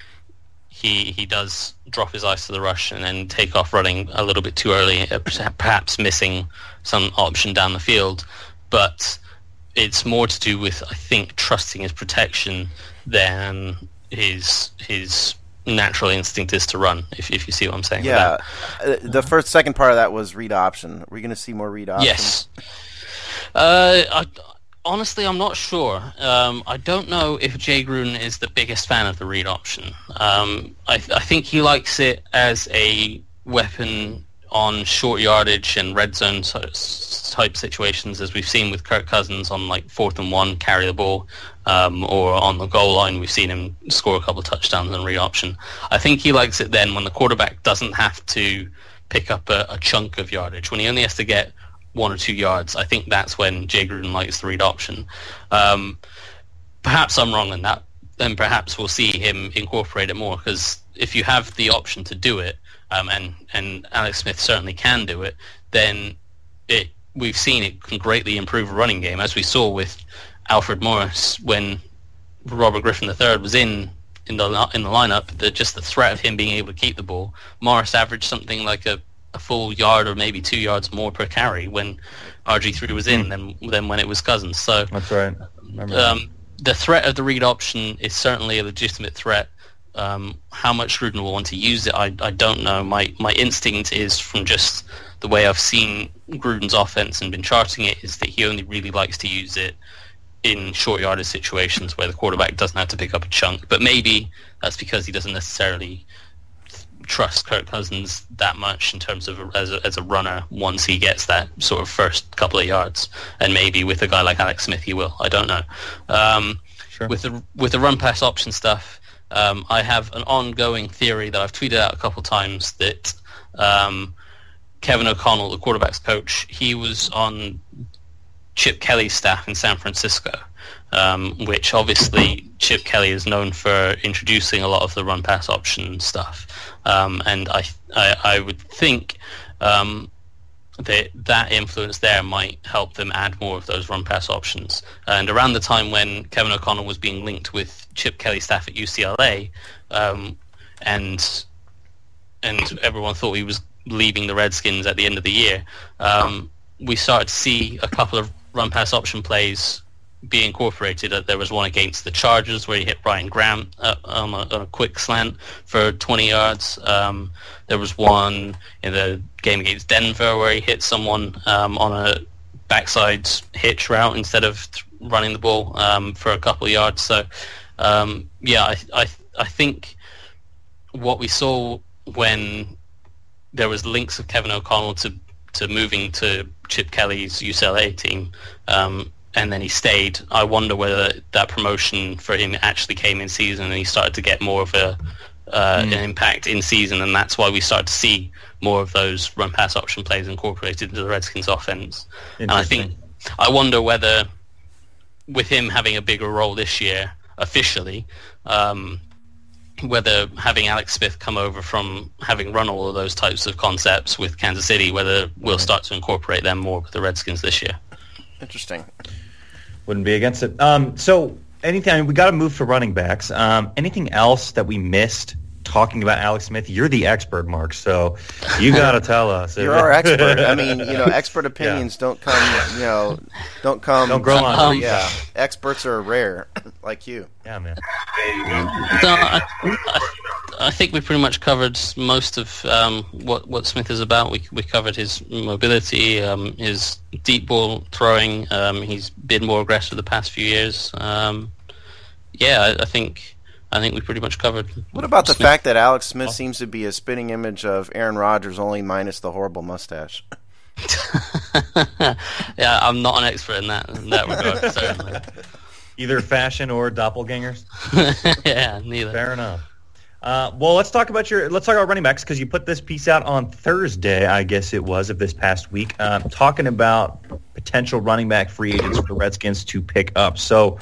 he does drop his eyes to the rush and then take off running a little bit too early, perhaps missing some option down the field. But it's more to do with, I think, trusting his protection than his natural instinct is to run, if you see what I'm saying. Yeah. The second part of that was read option. Are we going to see more read options? Yes. Honestly, I'm not sure. I don't know if Jay Gruden is the biggest fan of the read option. I think he likes it as a weapon on short yardage and red zone type situations, as we've seen with Kirk Cousins on like 4th and 1, carry the ball, or on the goal line, we've seen him score a couple of touchdowns in read option. I think he likes it then when the quarterback doesn't have to pick up a chunk of yardage, when he only has to get 1 or 2 yards. I think that's when Jay Gruden likes the read option. Perhaps I'm wrong in that, and perhaps we'll see him incorporate it more, because if you have the option to do it, and Alex Smith certainly can do it, then we've seen it can greatly improve a running game, as we saw with Alfred Morris when Robert Griffin III was in the lineup. Just the threat of him being able to keep the ball, Morris averaged something like a full yard or maybe 2 yards more per carry when RG3 was in than when it was Cousins. So that's right. The threat of the read option is certainly a legitimate threat. How much Gruden will want to use it, I don't know. My instinct is, from just the way I've seen Gruden's offense and been charting it, is that he only really likes to use it in short yardage situations where the quarterback doesn't have to pick up a chunk. But maybe that's because he doesn't necessarily trust Kirk Cousins that much in terms of as a runner once he gets that sort of first couple of yards. And maybe with a guy like Alex Smith he will. I don't know. Sure. With the run pass option stuff, I have an ongoing theory that I've tweeted out a couple times that Kevin O'Connell, the quarterback's coach, he was on Chip Kelly's staff in San Francisco, which obviously Chip Kelly is known for introducing a lot of the run-pass option stuff. And I would think that influence there might help them add more of those run-pass options. And around the time when Kevin O'Connell was being linked with Chip Kelly's staff at UCLA, and everyone thought he was leaving the Redskins at the end of the year, we started to see a couple of run-pass option plays be incorporated. There was one against the Chargers where he hit Brian Grant on a quick slant for 20 yards. There was one in the game against Denver where he hit someone on a backside hitch route instead of running the ball for a couple of yards. So, I think what we saw when there was links of Kevin O'Connell to moving to Chip Kelly's UCLA team, and then he stayed. I wonder whether that promotion for him actually came in season and he started to get more of an impact in season, and that's why we started to see more of those run-pass option plays incorporated into the Redskins' offense. And I wonder whether, with him having a bigger role this year officially, whether having Alex Smith come over from having run all of those types of concepts with Kansas City, whether we'll start to incorporate them more with the Redskins this year. Interesting. Wouldn't be against it. So anything, we got to move to running backs. Anything else that we missed talking about Alex Smith? You're the expert, Mark, so you got to tell us. You're our expert. I mean, expert opinions don't come, don't grow on trees. Yeah, experts are rare, like you. Yeah, man. So I think we pretty much covered most of what Smith is about. We covered his mobility, his deep ball throwing. He's been more aggressive the past few years. I think we pretty much covered. What about the fact that Alex Smith seems to be a spitting image of Aaron Rodgers, only minus the horrible mustache? Yeah, I'm not an expert in that regard, certainly. Either fashion or doppelgangers? Yeah, neither. Fair enough. Well, let's talk about running backs, because you put this piece out on Thursday, I guess it was, of this past week, talking about potential running back free agents for the Redskins to pick up. So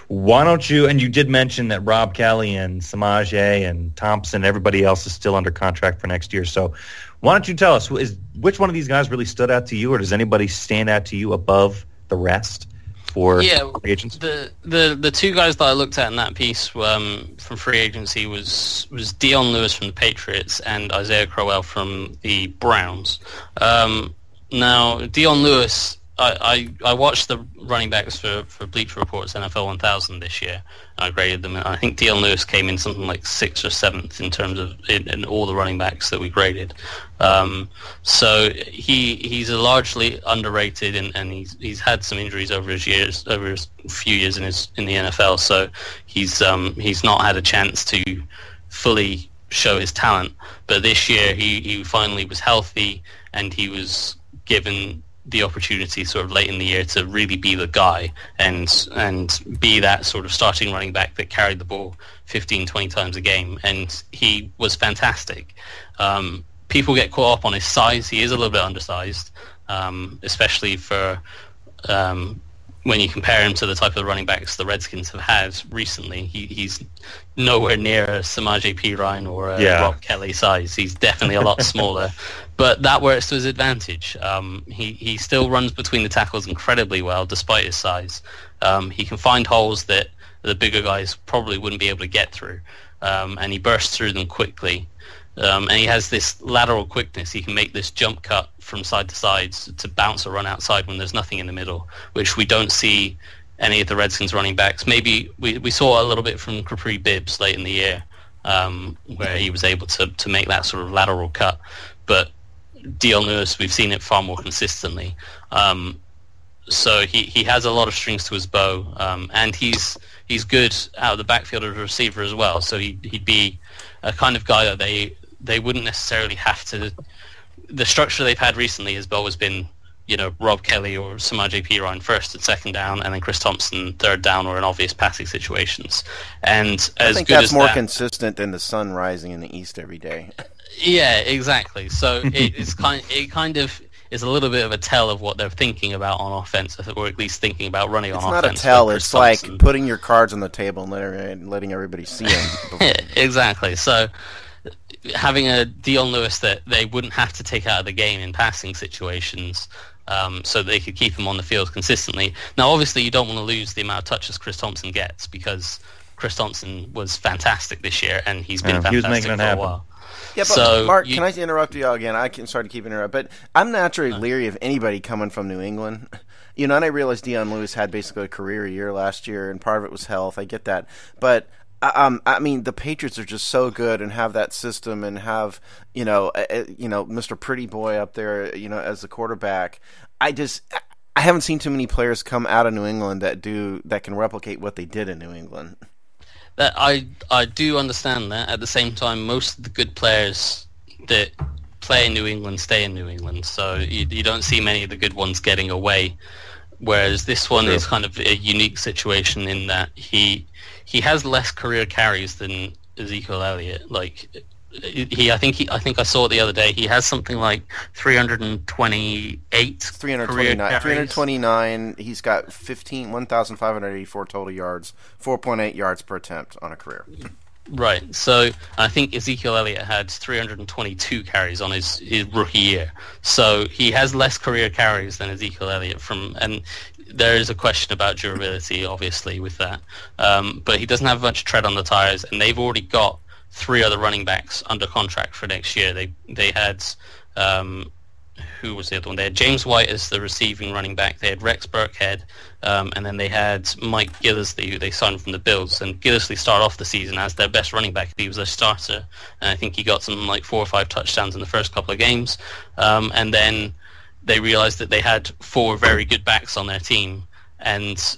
why don't you, and you did mention that Rob Kelly and Samaje and Thompson, everybody else is still under contract for next year. So why don't you tell us, which one of these guys really stood out to you, or does anybody stand out to you above the rest for free agents? The two guys that I looked at in that piece from free agency was Dion Lewis from the Patriots and Isaiah Crowell from the Browns. Now, Dion Lewis, I watched the running backs for Bleacher Report's NFL 1000 this year. I graded them, and I think Dion Lewis came in something like 6th or 7th in terms of in all the running backs that we graded. So he's a largely underrated, and he's had some injuries over his few years in the NFL. So he's not had a chance to fully show his talent. But this year he finally was healthy, and he was given the opportunity sort of late in the year to really be the guy and be that sort of starting running back that carried the ball 15, 20 times a game. And he was fantastic. People get caught up on his size. He is a little bit undersized, especially for when you compare him to the type of running backs the Redskins have had recently. He's nowhere near a Samaje Perine or a Rob Kelly size. He's definitely a lot smaller, but that works to his advantage. He still runs between the tackles incredibly well despite his size. He can find holes that the bigger guys probably wouldn't be able to get through, and he bursts through them quickly. And he has this lateral quickness. He can make this jump cut from side to side to bounce or run outside when there's nothing in the middle, which we don't see any of the Redskins running backs. Maybe we saw a little bit from Capri Bibbs late in the year, where he was able to make that sort of lateral cut. But Dion Lewis, we've seen it far more consistently. So he has a lot of strings to his bow, and he's good out of the backfield as a receiver as well. So he'd be a kind of guy that they wouldn't necessarily have to. The structure they've had recently has always been, Rob Kelly or Samaje Perine first and second down, and then Chris Thompson third down or in obvious passing situations. And I think that's more consistent than the sun rising in the east every day. Yeah, exactly. So it kind of is a little bit of a tell of what they're thinking about on offense, or at least thinking about running on offense. It's not a tell. It's like putting your cards on the table and letting everybody see them. Exactly. So having a Dion Lewis that they wouldn't have to take out of the game in passing situations, so that they could keep him on the field consistently. Now, obviously, you don't want to lose the amount of touches Chris Thompson gets, because Chris Thompson was fantastic this year, and he's been fantastic he was making it for a happen. while. Yeah, but So Mark, can I interrupt you again? Sorry to keep interrupting, but I'm naturally leery of anybody coming from New England. You know, and I realize Dion Lewis had basically a career year last year, and part of it was health. I get that, but I mean, the Patriots are just so good and have that system and have Mr. Pretty Boy up there, as the quarterback. I haven't seen too many players come out of New England that can replicate what they did in New England. That I do understand that. At the same time, most of the good players that play in New England stay in New England, so you don't see many of the good ones getting away. Whereas this one is kind of a unique situation in that he has less career carries than Ezekiel Elliott. Like I think I saw it the other day. He has something like 328 329. He's got 1,584 total yards, 4.8 yards per attempt on a career. Right. So I think Ezekiel Elliott had 322 carries on his rookie year. So he has less career carries than Ezekiel Elliott and there is a question about durability, obviously, with that. But he doesn't have much tread on the tires, and they've already got 3 other running backs under contract for next year. They had who was the other one? They had James White as the receiving running back. They had Rex Burkhead, and then they had Mike Gillislee, who they signed from the Bills. And Gillislee started off the season as their best running back. He was their starter, and I think he got something like 4 or 5 touchdowns in the first couple of games. And then they realized that they had 4 very good backs on their team, and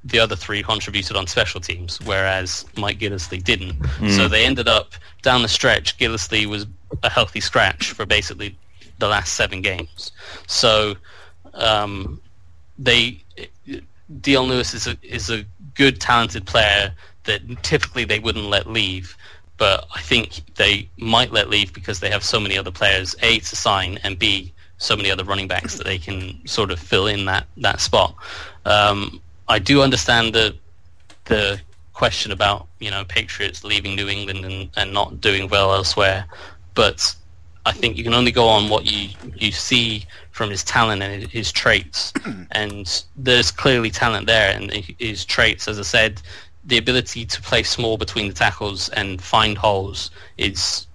the other 3 contributed on special teams, whereas Mike Gillislee didn't. So they ended up, down the stretch, Gillislee was a healthy scratch for basically the last 7 games. So Dion Lewis is a good, talented player that typically they wouldn't let leave, but I think they might let leave because they have so many other players, A, to sign, and B, so many other running backs that they can sort of fill in that spot. I do understand the question about Patriots leaving New England and not doing well elsewhere, but I think you can only go on what you see from his talent and his traits, and there's clearly talent there, and his traits, as I said, the ability to play small between the tackles and find holes is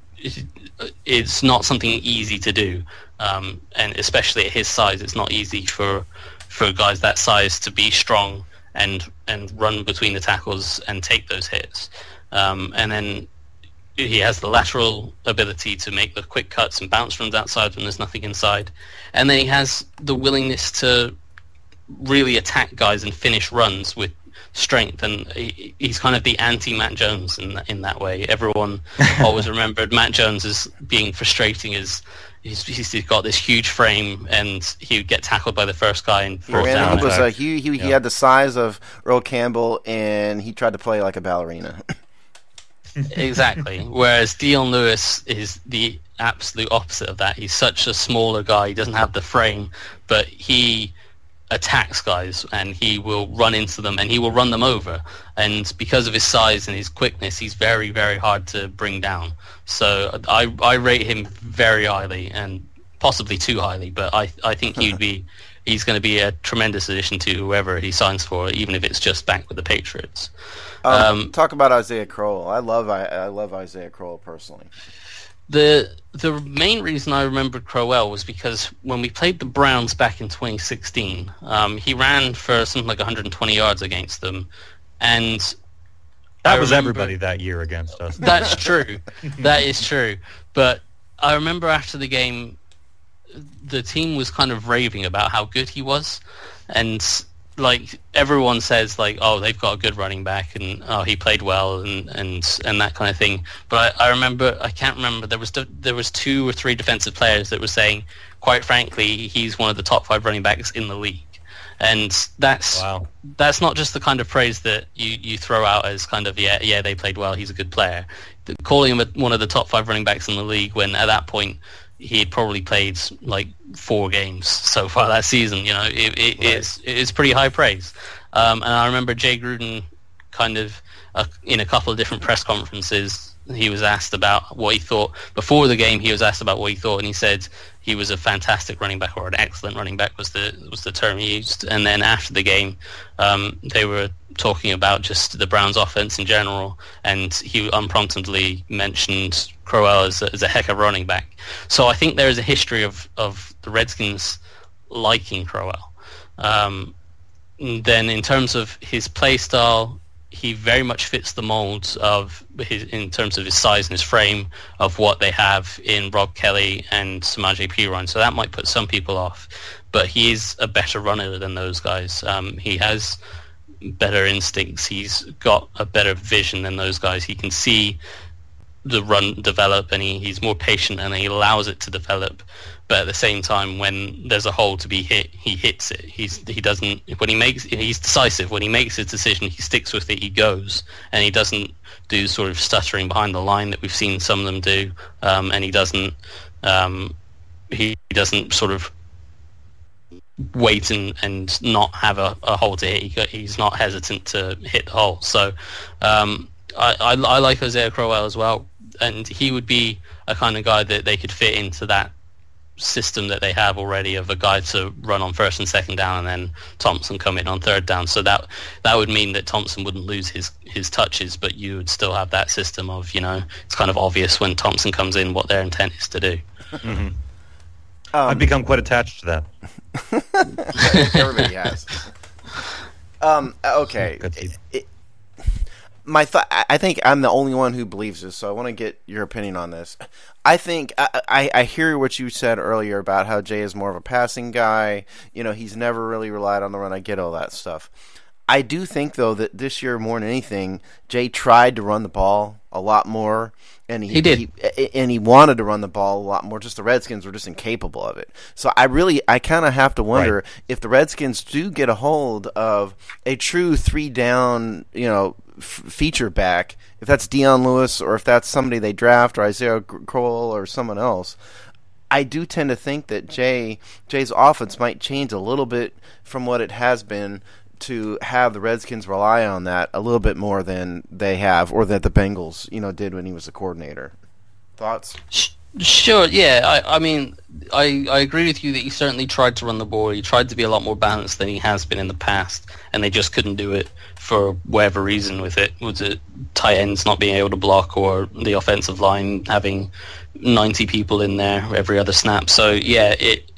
not something easy to do, and especially at his size, it's not easy for guys that size to be strong and run between the tackles and take those hits, and then he has the lateral ability to make the quick cuts and bounce runs outside when there's nothing inside. And then he has the willingness to really attack guys and finish runs with strength. And he's kind of the anti-Matt Jones in that way. Everyone always remembered Matt Jones as being frustrating as he's got this huge frame and he would get tackled by the first guy and fall down. He had the size of Earl Campbell, and he tried to play like a ballerina. Exactly. Whereas Dion Lewis is the absolute opposite of that. He's such a smaller guy. He doesn't have the frame, but he attacks guys and he will run into them and he will run them over. And because of his size and his quickness, he's very, very hard to bring down. So I rate him very highly, and possibly too highly, but I think he's going to be a tremendous addition to whoever he signs for, even if it's just back with the Patriots. Talk about Isaiah Crowell. I love Isaiah Crowell personally. The main reason I remembered Crowell was because when we played the Browns back in 2016, he ran for something like 120 yards against them, and that was everybody that year against us. That's true. That is true. But I remember after the game, the team was kind of raving about how good he was, and like everyone says, like, oh, they've got a good running back, and oh, he played well, and that kind of thing. But I can't remember. There was 2 or 3 defensive players that were saying, quite frankly, he's one of the top 5 running backs in the league, and that's not just the kind of praise that you throw out as kind of yeah they played well, he's a good player. Calling him one of the top 5 running backs in the league when at that point he had probably played like 4 games so far that season. It's pretty high praise. And I remember Jay Gruden kind of in a couple of different press conferences he was asked about what he thought before the game. He was asked about what he thought, and he said he was a fantastic running back, or an excellent running back was the term he used. And then after the game, they were talking about just the Browns' offense in general, and he unpromptedly mentioned Crowell as a heck of a running back. So I think there is a history of the Redskins liking Crowell. Then in terms of his play style, he very much fits the mold of in terms of his size and his frame of what they have in Rob Kelly and Samaje Perine. So that might put some people off, but he is a better runner than those guys. He has better instincts. He's got a better vision than those guys. He can see the run develop, and he's more patient, and he allows it to develop. But at the same time, when there's a hole to be hit, he hits it. He's decisive. When he makes his decision, he sticks with it. He goes, and he doesn't do sort of stuttering behind the line that we've seen some of them do. And he doesn't sort of wait and not have a hole to hit. He's not hesitant to hit the hole. So I like Hosea Crowell as well, and he would be a kind of guy that they could fit into that system that they have already of a guy to run on first and second down, and then Thompson come in on third down. So that would mean that Thompson wouldn't lose his touches, but you would still have that system of, it's kind of obvious when Thompson comes in what their intent is to do. Mm-hmm. I've become quite attached to that. Everybody has. Okay. I think I'm the only one who believes this, so I want to get your opinion on this. I think I hear what you said earlier about how Jay is more of a passing guy. He's never really relied on the run. I get all that stuff. I do think, though, that this year more than anything, Jay tried to run the ball a lot more, and he did, and he wanted to run the ball a lot more. Just the Redskins were just incapable of it. So I kind of have to wonder if the Redskins do get a hold of a true 3-down, feature back, if that's Dion Lewis or if that's somebody they draft or Isaiah Crowell or someone else. I do tend to think that Jay's offense might change a little bit from what it has been to have the Redskins rely on that a little bit more than they have, or that the Bengals, did when he was the coordinator. Thoughts? Sure, yeah. I mean, I agree with you that he certainly tried to run the ball. He tried to be a lot more balanced than he has been in the past, and they just couldn't do it for whatever reason with it. Was it tight ends not being able to block, or the offensive line having 90 people in there every other snap? So, yeah, it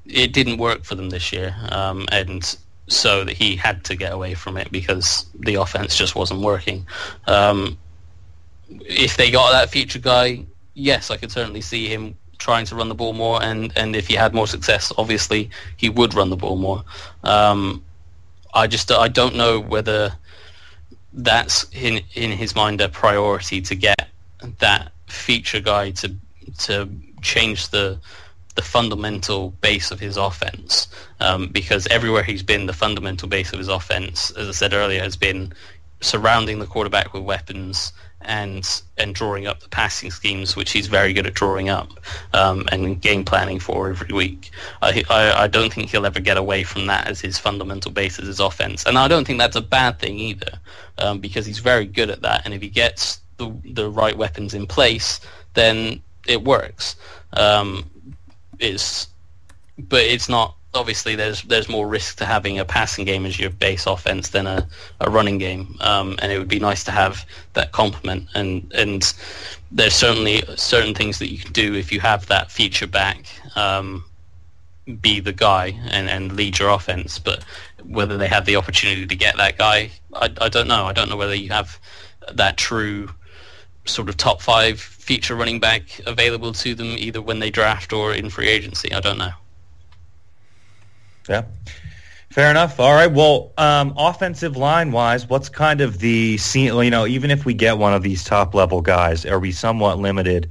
didn't work for them this year, and so that he had to get away from it because the offense just wasn't working. If they got that future guy, yes, I could certainly see him trying to run the ball more, and if he had more success, obviously he would run the ball more. I don't know whether that's in his mind a priority to get that feature guy to change the fundamental base of his offense, because everywhere he's been, the fundamental base of his offense, as I said earlier, has been surrounding the quarterback with weapons and drawing up the passing schemes, which he's very good at drawing up, and game planning for every week. I don't think he'll ever get away from that as his fundamental base as his offense, and I don't think that's a bad thing either, because he's very good at that, and if he gets the right weapons in place, then it works. But it's not. Obviously, there's more risk to having a passing game as your base offense than a running game, and it would be nice to have that complement. And there's certainly certain things that you can do if you have that feature back, be the guy and lead your offense. But whether they have the opportunity to get that guy, I don't know. I don't know whether you have that true sort of top 5 feature running back available to them, either when they draft or in free agency. I don't know. Yeah, fair enough. All right. Well, offensive line wise, what's kind of the scene? Even if we get one of these top level guys, are we somewhat limited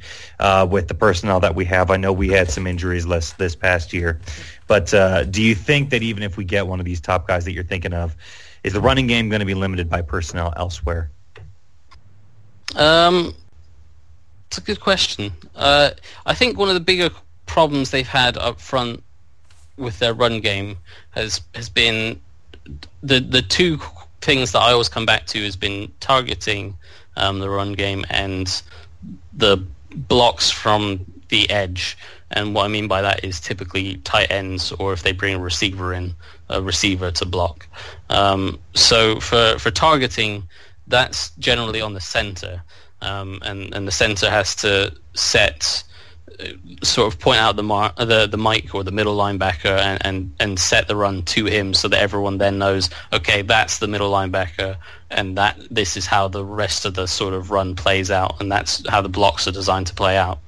with the personnel that we have? I know we had some injuries this past year, but do you think that even if we get one of these top guys that you're thinking of, is the running game going to be limited by personnel elsewhere? It's a good question. I think one of the bigger problems they've had up front with their run game has been the two things that I always come back to has been targeting the run game, and the blocks from the edge. And what I mean by that is typically tight ends, or if they bring a receiver in, a receiver to block. So for targeting, that's generally on the center, and the center has to set, sort of point out the Mike or the middle linebacker and set the run to him, so that everyone then knows, okay, that's the middle linebacker, and that this is how the rest of the sort of run plays out, and that's how the blocks are designed to play out.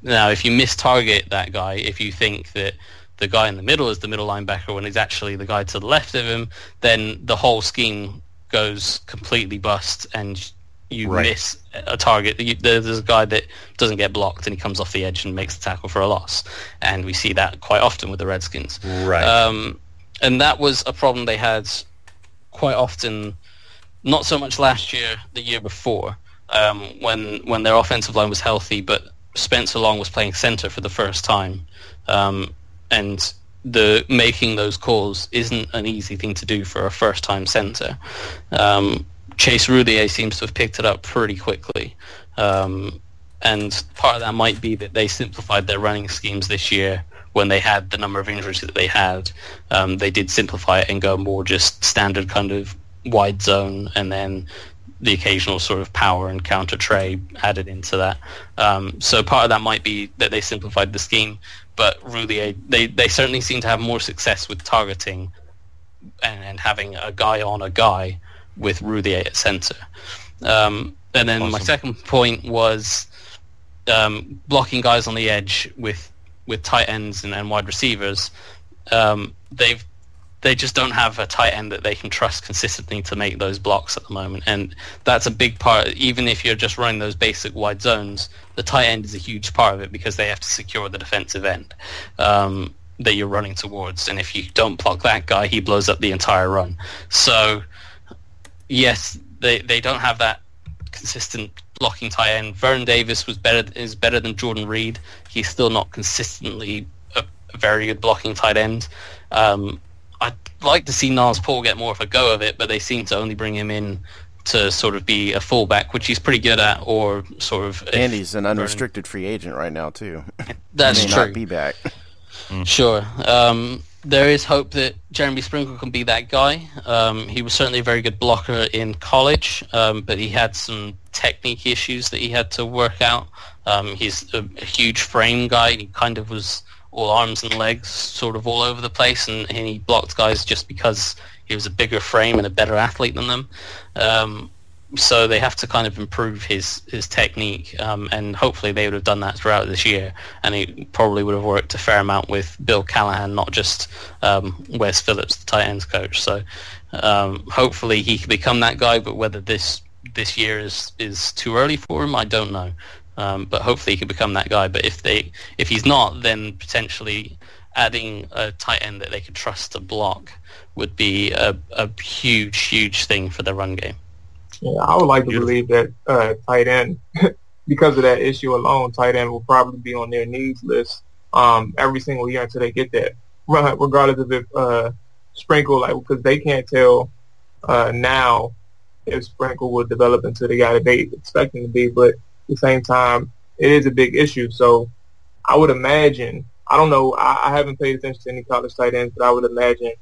Now, if you miss-target that guy, if you think that the guy in the middle is the middle linebacker when it's actually the guy to the left of him, then the whole scheme goes completely bust, and you miss a target. There's a guy that doesn't get blocked, and he comes off the edge and makes the tackle for a loss. And we see that quite often with the Redskins. Right. And that was a problem they had quite often, not so much last year, the year before, when their offensive line was healthy, but Spencer Long was playing center for the first time. And making those calls isn't an easy thing to do for a first-time center. Chase Roudier seems to have picked it up pretty quickly. And part of that might be that they simplified their running schemes this year when they had the number of injuries that they had. They did simplify it and go more just standard kind of wide zone, and then the occasional sort of power and counter tray added into that. So part of that might be that they simplified the scheme, but Roudier, they certainly seem to have more success with targeting and having a guy on a guy with Roudier at center. And then my second point was blocking guys on the edge with tight ends and wide receivers. They just don't have a tight end that they can trust consistently to make those blocks at the moment. And that's a big part. Even if you're just running those basic wide zones, the tight end is a huge part of it, because they have to secure the defensive end that you're running towards. And if you don't block that guy, he blows up the entire run. So, yes, they don't have that consistent blocking tight end. Vernon Davis is better than Jordan Reed. He's still not consistently a very good blocking tight end. I'd like to see Nas Paul get more of a go of it, but they seem to only bring him in to sort of be a fullback, which he's pretty good at, or sort of... And he's an unrestricted free agent right now, too. That's he may true. not be back. Sure. There is hope that Jeremy Sprinkle can be that guy. He was certainly a very good blocker in college, but he had some technique issues that he had to work out. He's a huge frame guy. He kind of was all arms and legs, sort of all over the place, and he blocked guys just because he was a bigger frame and a better athlete than them. So they have to kind of improve his technique, and hopefully they would have done that throughout this year, and he probably would have worked a fair amount with Bill Callahan, not just Wes Phillips, the tight ends coach. So hopefully he can become that guy, but whether this year is too early for him, I don't know. But hopefully he can become that guy. But if he's not, then potentially adding a tight end that they could trust to block would be a huge thing for the run game. Yeah, I would like to believe that tight end, because of that issue alone, tight end will probably be on their needs list every single year until they get that, regardless of if Sprinkle, because they can't tell now if Sprinkle will develop into the guy that they expect him to be, but at the same time, it is a big issue. So I would imagine, I don't know, I haven't paid attention to any college tight ends, but I would imagine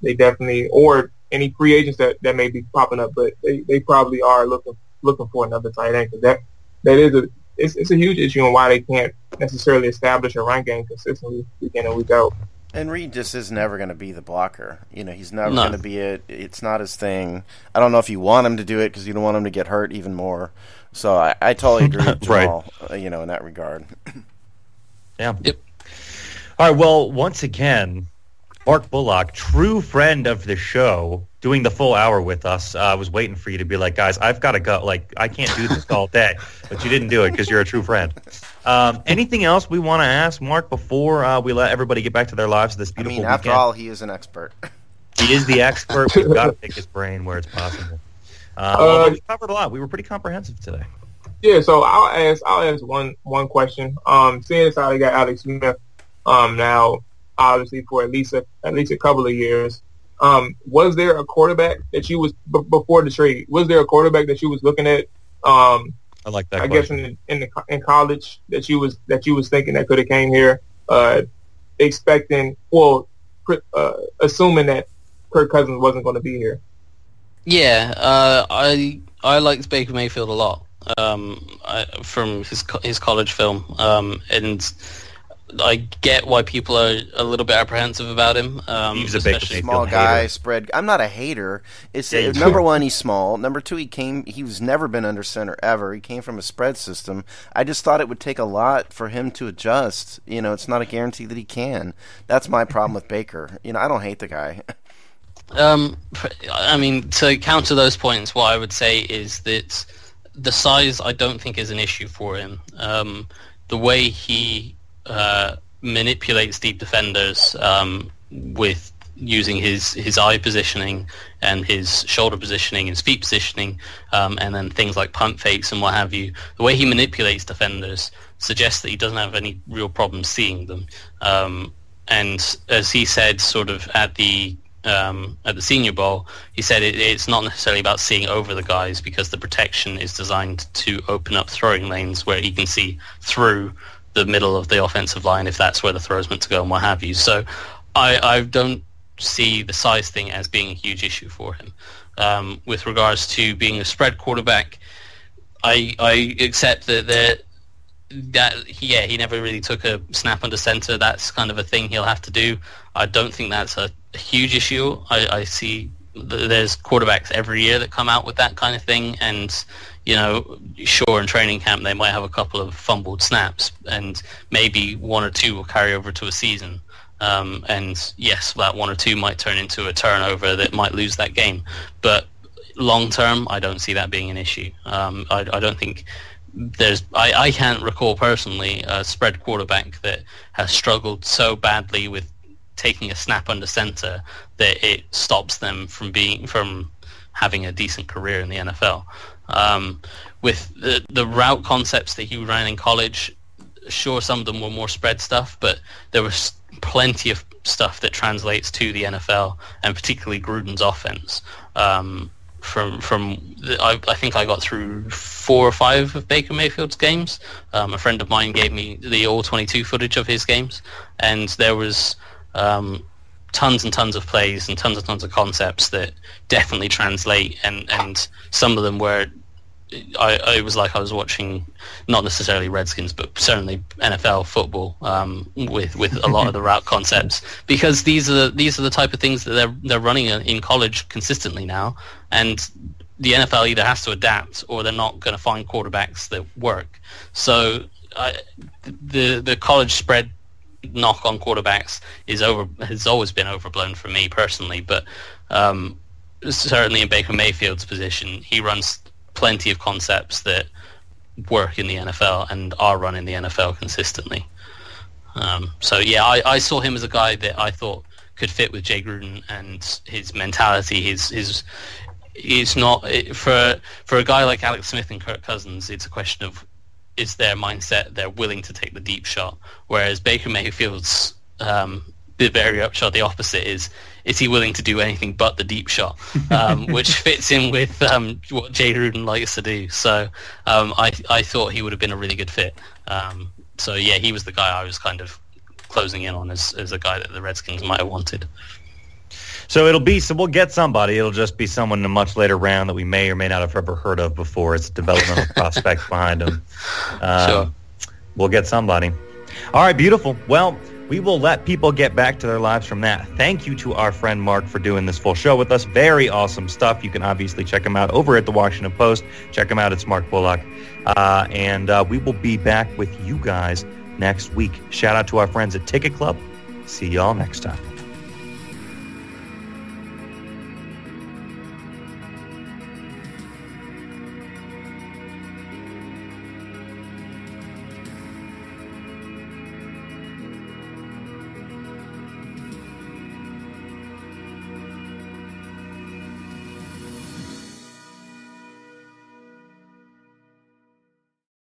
they definitely, or any free agents that may be popping up, but they probably are looking for another tight end, because that is it's a huge issue on why they can't necessarily establish a run game consistently week in and week out. And Reed just is never going to be the blocker. He's never going to be it. It's not his thing. I don't know if you want him to do it because you don't want him to get hurt even more. So I totally agree with Jamal, in that regard. Yeah. Yep. All right, well, once again, Mark Bullock, true friend of the show, doing the full hour with us. I was waiting for you to be like, guys, I've got to go. I can't do this all day. But you didn't do it because you're a true friend. Anything else we want to ask Mark before we let everybody get back to their lives this beautiful weekend? After all, he is an expert. He is the expert. We've got to pick his brain where it's possible. We covered a lot. We were pretty comprehensive today. Yeah, so I'll ask one question. Seeing as how they got Alex Smith now, obviously for at least a couple of years, Was there a quarterback that you was before the trade? Was there a quarterback that you was looking at? I like that. I guess in college that you was thinking that could have came here, expecting, assuming that Kirk Cousins wasn't going to be here. Yeah, I liked Baker Mayfield a lot from his college film, and I get why people are a little bit apprehensive about him. He's a big small guy, spread. I'm not a hater. It's number one, he's small. Number two, he was never been under center ever. He came from a spread system. I just thought it would take a lot for him to adjust. It's not a guarantee that he can. That's my problem with Baker. I don't hate the guy. I mean, to counter those points, what I would say is that the size I don't think is an issue for him. The way he manipulates deep defenders with using his eye positioning and his shoulder positioning, his feet positioning, and then things like punt fakes and what have you. The way he manipulates defenders suggests that he doesn't have any real problem seeing them. And as he said, sort of at the Senior Bowl, he said it's not necessarily about seeing over the guys because the protection is designed to open up throwing lanes where he can see through the middle of the offensive line if that's where the throw is meant to go and what have you. So I don't see the size thing as being a huge issue for him. With regards to being a spread quarterback, I accept that he never really took a snap under center. That's kind of a thing he'll have to do. I don't think that's a huge issue. I see there's quarterbacks every year that come out with that kind of thing, and sure, in training camp they might have a couple of fumbled snaps, and maybe one or two will carry over to a season. And yes, that one or two might turn into a turnover that might lose that game. But long term, I don't see that being an issue. I don't think I can't recall personally a spread quarterback that has struggled so badly with taking a snap under center that it stops them from having a decent career in the NFL. With the route concepts that he ran in college, sure, some of them were more spread stuff, but there was plenty of stuff that translates to the NFL, and particularly Gruden's offense. I think I got through 4 or 5 of Baker Mayfield's games. A friend of mine gave me the all-22 footage of his games, and there was tons and tons of plays and tons of concepts that definitely translate, and some of them were I was like I was watching not necessarily Redskins but certainly NFL football with a lot of the route concepts, because these are the type of things that they're running in college consistently now, and the NFL either has to adapt or they're not going to find quarterbacks that work. So the college spread knock on quarterbacks has always been overblown for me personally, but certainly in Baker Mayfield's position, he runs plenty of concepts that work in the NFL and are run in the NFL consistently. So yeah, I saw him as a guy that I thought could fit with Jay Gruden and his mentality. He's not for a guy like Alex Smith and Kirk Cousins. It's a question of, is their mindset they're willing to take the deep shot, whereas Baker Mayfield's the very upshot, the opposite is he willing to do anything but the deep shot, which fits in with what Jay Gruden likes to do. So I thought he would have been a really good fit. So yeah, he was the guy I was kind of closing in on as a guy that the Redskins might have wanted. So we'll get somebody. It'll just be someone in a much later round that we may or may not have ever heard of before. It's a developmental prospect behind him. Sure. We'll get somebody. All right, beautiful. Well, we will let people get back to their lives from that. Thank you to our friend Mark for doing this full show with us. Very awesome stuff. You can obviously check him out over at the Washington Post. Check him out. It's Mark Bullock. And we will be back with you guys next week. Shout out to our friends at Ticket Club. See y'all next time.